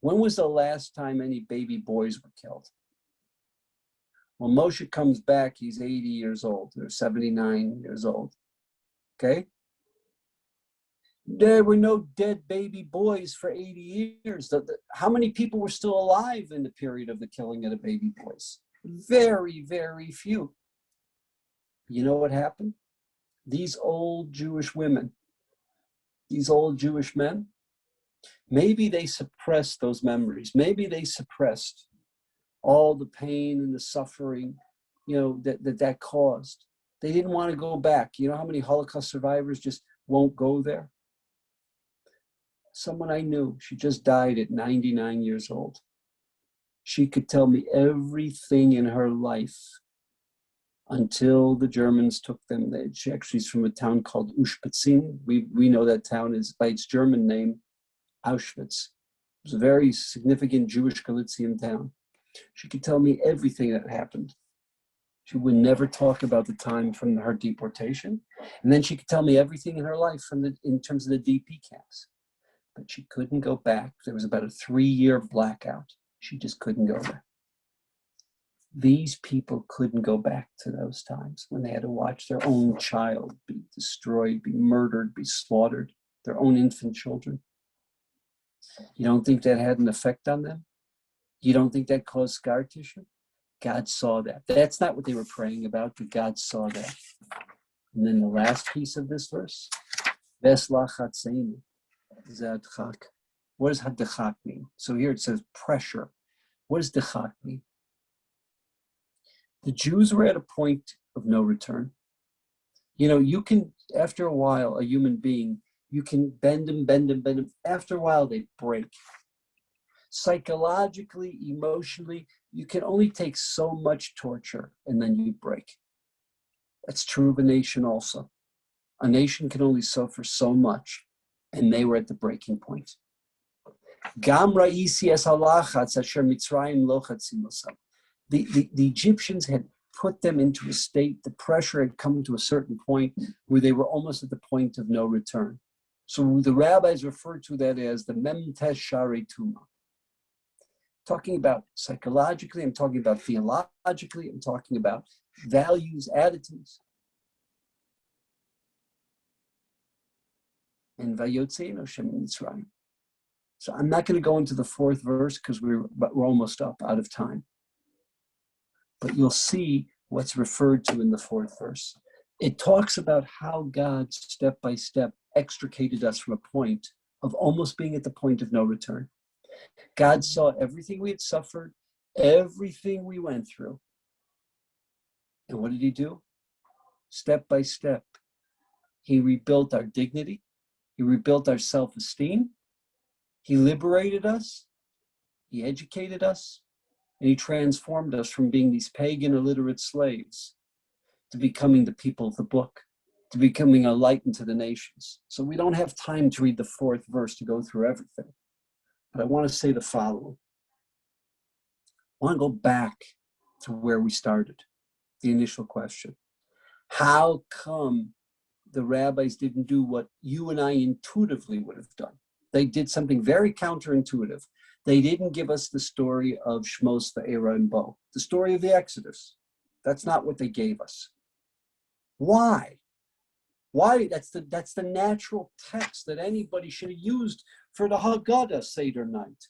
When was the last time any baby boys were killed? When Moshe comes back, he's 80 years old, or 79 years old. Okay? There were no dead baby boys for 80 years. How many people were still alive in the period of the killing of the baby boys? Very, very few. You know what happened? These old Jewish women, these old Jewish men, maybe they suppressed those memories. Maybe they suppressed all the pain and the suffering, that caused. They didn't want to go back. You know how many Holocaust survivors just won't go there? Someone I knew, she just died at 99 years old. She could tell me everything in her life until the Germans took them. She actually is from a town called Ushpitzin. We know that town is by its German name, Auschwitz. It was a very significant Jewish Galician town. She could tell me everything that happened. She would never talk about the time from her deportation. And then she could tell me everything in her life in terms of the DP camps. But she couldn't go back. There was about a 3-year blackout. She just couldn't go there. These people couldn't go back to those times when they had to watch their own child be destroyed, be murdered, be slaughtered, their own infant children. You don't think that had an effect on them? You don't think that caused scar tissue? God saw that. That's not what they were praying about, but God saw that. And then the last piece of this verse, Veslachatzeinu Zadchak. What does hadchak mean? So here it says pressure. What does dechak mean? The Jews were at a point of no return. You can, after a while, a human being, you can bend them. After a while, they break. Psychologically, emotionally, you can only take so much torture and then you break. That's true of a nation also. A nation can only suffer so much, and they were at the breaking point. The Egyptians had put them into a state, the pressure had come to a certain point where they were almost at the point of no return. So the rabbis refer to that as the Memtesh Shari Tuma. Talking about psychologically, I'm talking about theologically, I'm talking about values, attitudes. And Vayotzeinu Shem Mitzrayim. So I'm not going to go into the fourth verse because we're almost up out of time. But you'll see what's referred to in the 4th verse. It talks about how God, step by step, extricated us from a point of almost being at the point of no return. God saw everything we had suffered, everything we went through. And what did he do? Step by step, he rebuilt our dignity. He rebuilt our self-esteem. He liberated us. He educated us. And he transformed us from being these pagan, illiterate slaves to becoming the people of the book, to becoming a light unto the nations. So we don't have time to read the 4th verse to go through everything. But I want to say the following. I want to go back to where we started, the initial question. How come the rabbis didn't do what you and I intuitively would have done? They did something very counterintuitive. They didn't give us the story of Shmos, Va'era, and Bo, the story of the Exodus. That's not what they gave us. Why? Why? That's the natural text that anybody should have used for the Haggada Seder night.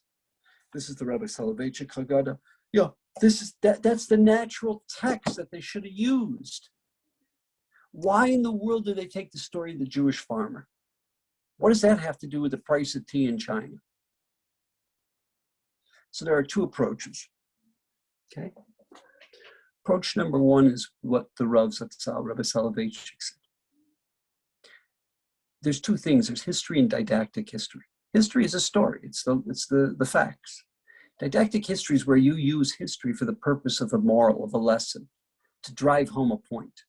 This is the Rebecca Lipsky Haggada. Yeah, that's the natural text that they should have used. Why in the world did they take the story of the Jewish farmer? What does that have to do with the price of tea in China? So there are two approaches. Okay. Approach number one is what the Rav Zatzal, Rebecca Lipsky said. There's two things. There's history and didactic history. History is a story. It's the facts. Didactic history is where you use history for the purpose of a moral, of a lesson, to drive home a point.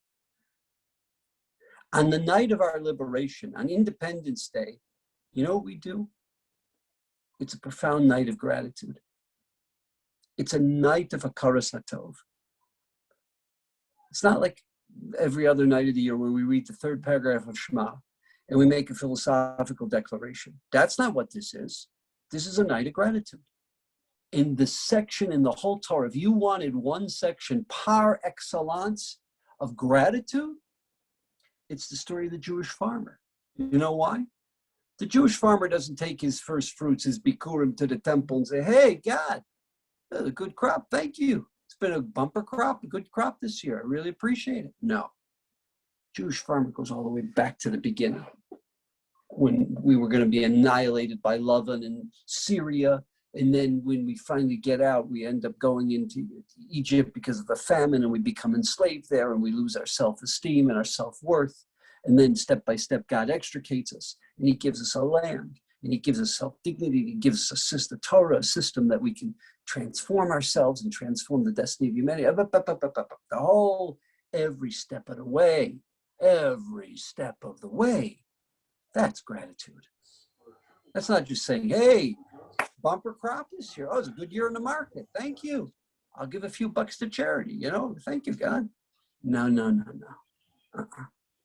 On the night of our liberation, on Independence Day, you know what we do? It's a profound night of gratitude. It's a night of hakaras hatov. It's not like every other night of the year where we read the 3rd paragraph of Shema and we make a philosophical declaration. That's not what this is. This is a night of gratitude. In the section in the whole Torah, if you wanted one section par excellence of gratitude, it's the story of the Jewish farmer. You know why? The Jewish farmer doesn't take his first fruits, his bikurim, to the temple and say, hey, God, a good crop, thank you. It's been a bumper crop, a good crop this year. I really appreciate it. No. Jewish farmer goes all the way back to the beginning, when we were going to be annihilated by Lavan in Syria. And then when we finally get out, we end up going into Egypt because of the famine, and we become enslaved there, and we lose our self-esteem and our self-worth. And then step by step, God extricates us, and he gives us a land, and he gives us self-dignity. He gives us a system, Torah, a system that we can transform ourselves and transform the destiny of humanity. The whole, every step of the way, that's gratitude. That's not just saying, hey, bumper crop this year. Oh, it's a good year in the market. Thank you. I'll give a few bucks to charity. Thank you, God. No.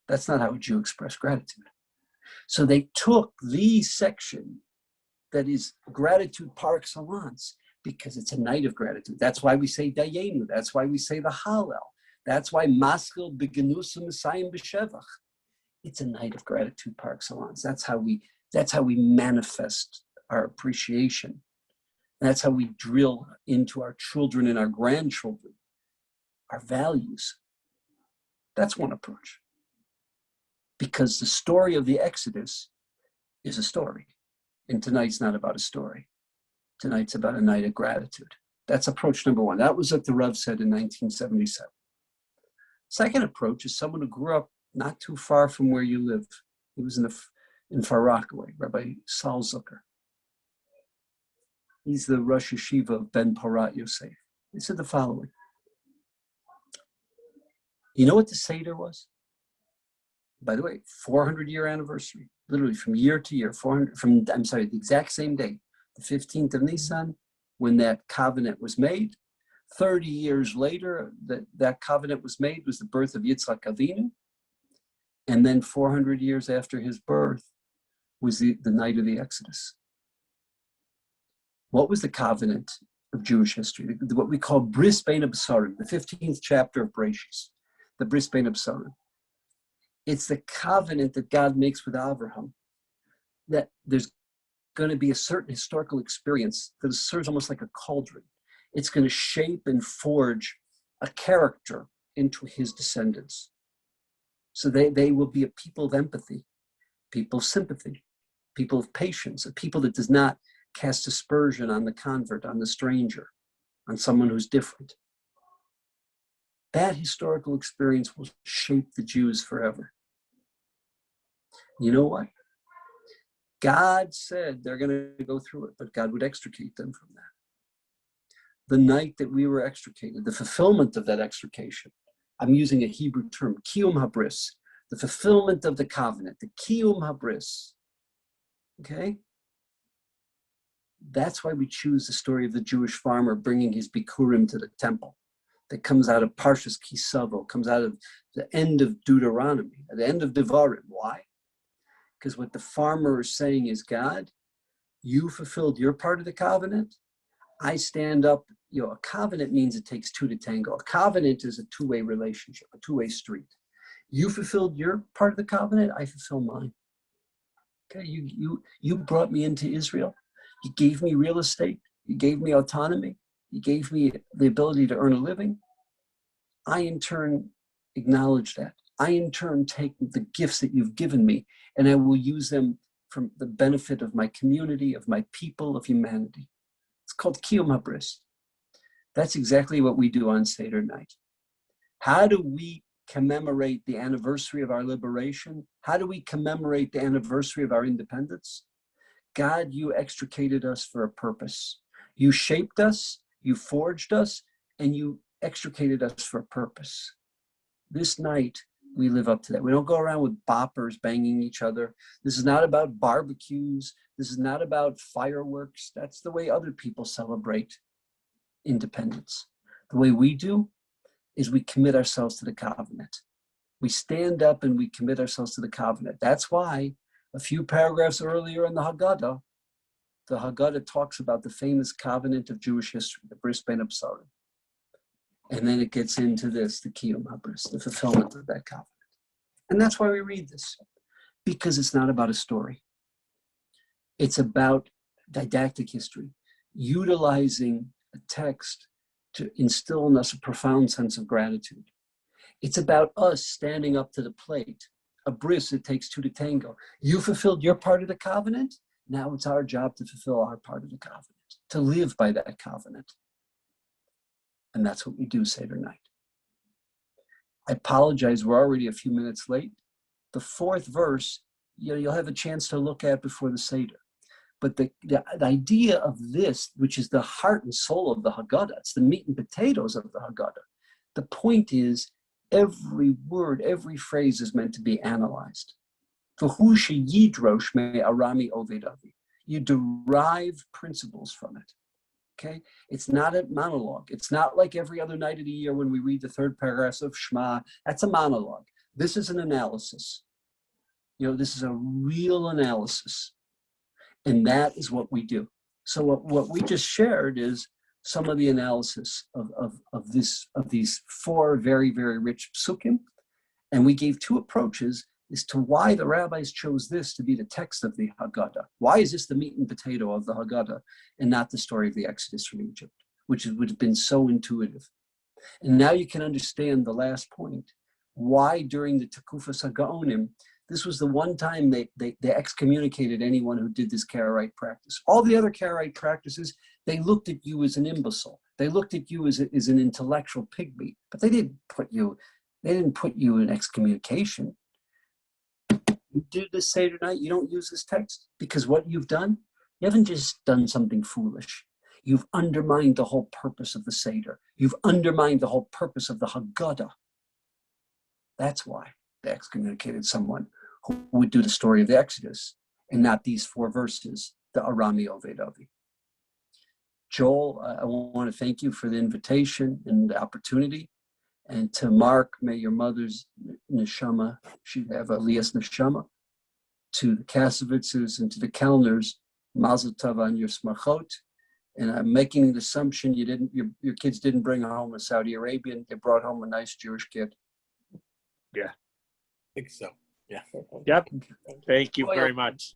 That's not how a Jew express gratitude. So they took the section that is gratitude par excellence because it's a night of gratitude. That's why we say Dayenu. That's why we say the Hallel. That's why Maskil Begenusim Messiah B'Shevach. It's a night of gratitude par excellence. That's how we manifest our appreciation. That's how we drill into our children and our grandchildren our values. That's one approach. Because the story of the Exodus is a story. And tonight's not about a story. Tonight's about a night of gratitude. That's approach number one. That was what the Rav said in 1977. Second approach is someone who grew up not too far from where you live. He was in Far Rockaway, Rabbi Salzucker. He's the Rosh Yeshiva of Ben Porat Yosef. He said the following. You know what the Seder was? By the way, 400-year anniversary, literally from year to year, the exact same day, the 15th of Nisan, when that covenant was made. 30 years later, that covenant was made was the birth of YItzchak Avinu. And then 400 years after his birth was the night of the Exodus. What was the covenant of Jewish history? What we call Bris Bein HaBesarim, the 15th chapter of Bereshis, the Bris Bein HaBesarim. It's the covenant that God makes with Abraham, that there's going to be a certain historical experience that serves almost like a cauldron. It's going to shape and forge a character into his descendants. So they will be a people of empathy, people of sympathy, people of patience, a people that does not cast aspersion on the convert, on the stranger, on someone who's different. That historical experience will shape the Jews forever. You know what? God said they're going to go through it, but God would extricate them from that. The night that we were extricated, the fulfillment of that extrication, I'm using a Hebrew term, kiyum habris, the fulfillment of the covenant, the kiyum habris. Okay? That's why we choose the story of the Jewish farmer bringing his bikurim to the temple. That comes out of Parshas Kisavo, comes out of the end of Deuteronomy, at the end of Devarim. Why? Because what the farmer is saying is, God, you fulfilled your part of the covenant. I stand up. You know, a covenant means it takes two to tango. A covenant is a two-way relationship, a two-way street. You fulfilled your part of the covenant, I fulfill mine. Okay, you brought me into Israel. You gave me real estate. You gave me autonomy. You gave me the ability to earn a living. I, in turn, acknowledge that. I, in turn, take the gifts that you've given me, and I will use them for the benefit of my community, of my people, of humanity. It's called Kiyum Habris. That's exactly what we do on Seder night. How do we commemorate the anniversary of our liberation? How do we commemorate the anniversary of our independence? God, you extricated us for a purpose. You shaped us, you forged us, and you extricated us for a purpose. This night, we live up to that. We don't go around with boppers banging each other. This is not about barbecues. This is not about fireworks. That's the way other people celebrate independence. The way we do is we commit ourselves to the covenant. We stand up and we commit ourselves to the covenant. That's why a few paragraphs earlier in the Haggada talks about the famous covenant of Jewish history, the Bris Ben Absarim. And then it gets into this, the Kiyum HaBris, the fulfillment of that covenant. And that's why we read this, because it's not about a story. It's about didactic history, utilizing a text to instill in us a profound sense of gratitude. It's about us standing up to the plate. A bris, it takes two to tango. You fulfilled your part of the covenant. Now it's our job to fulfill our part of the covenant, to live by that covenant. And that's what we do Seder night. I apologize, we're already a few minutes late. The fourth verse, you'll have a chance to look at before the Seder. But the idea of this, which is the heart and soul of the Haggada, it's the meat and potatoes of the Haggada. The point is, every word, every phrase is meant to be analyzed. You derive principles from it. Okay? It's not a monologue. It's not like every other night of the year when we read the third paragraph of Shema. That's a monologue. This is an analysis. This is a real analysis. And that is what we do. So what we just shared is some of the analysis of these four very, very rich psukim. And we gave two approaches as to why the rabbis chose this to be the text of the Haggada. Why is this the meat and potato of the Haggada and not the story of the Exodus from Egypt, which would have been so intuitive? And now you can understand the last point. Why during the Tekufas HaGaonim, this was the one time they excommunicated anyone who did this Karaite practice. All the other Karaite practices, they looked at you as an imbecile. They looked at you as an intellectual pygmy, but they didn't put you in excommunication. You do this Seder night, you don't use this text, because what you've done, you haven't just done something foolish. You've undermined the whole purpose of the Seder. You've undermined the whole purpose of the Haggada. That's why they excommunicated someone who would do the story of the Exodus and not these four verses, the Arami Oved Avi. Joel, I want to thank you for the invitation and the opportunity. And to Mark, may your mother's neshama, she have Aliyah's neshama. To the Kassovitzes and to the Kellners, mazel tov on your smachot. And I'm making the assumption your kids didn't bring home a Saudi Arabian. They brought home a nice Jewish kid. Yeah. I think so. Yeah. Yep. Thank you very much.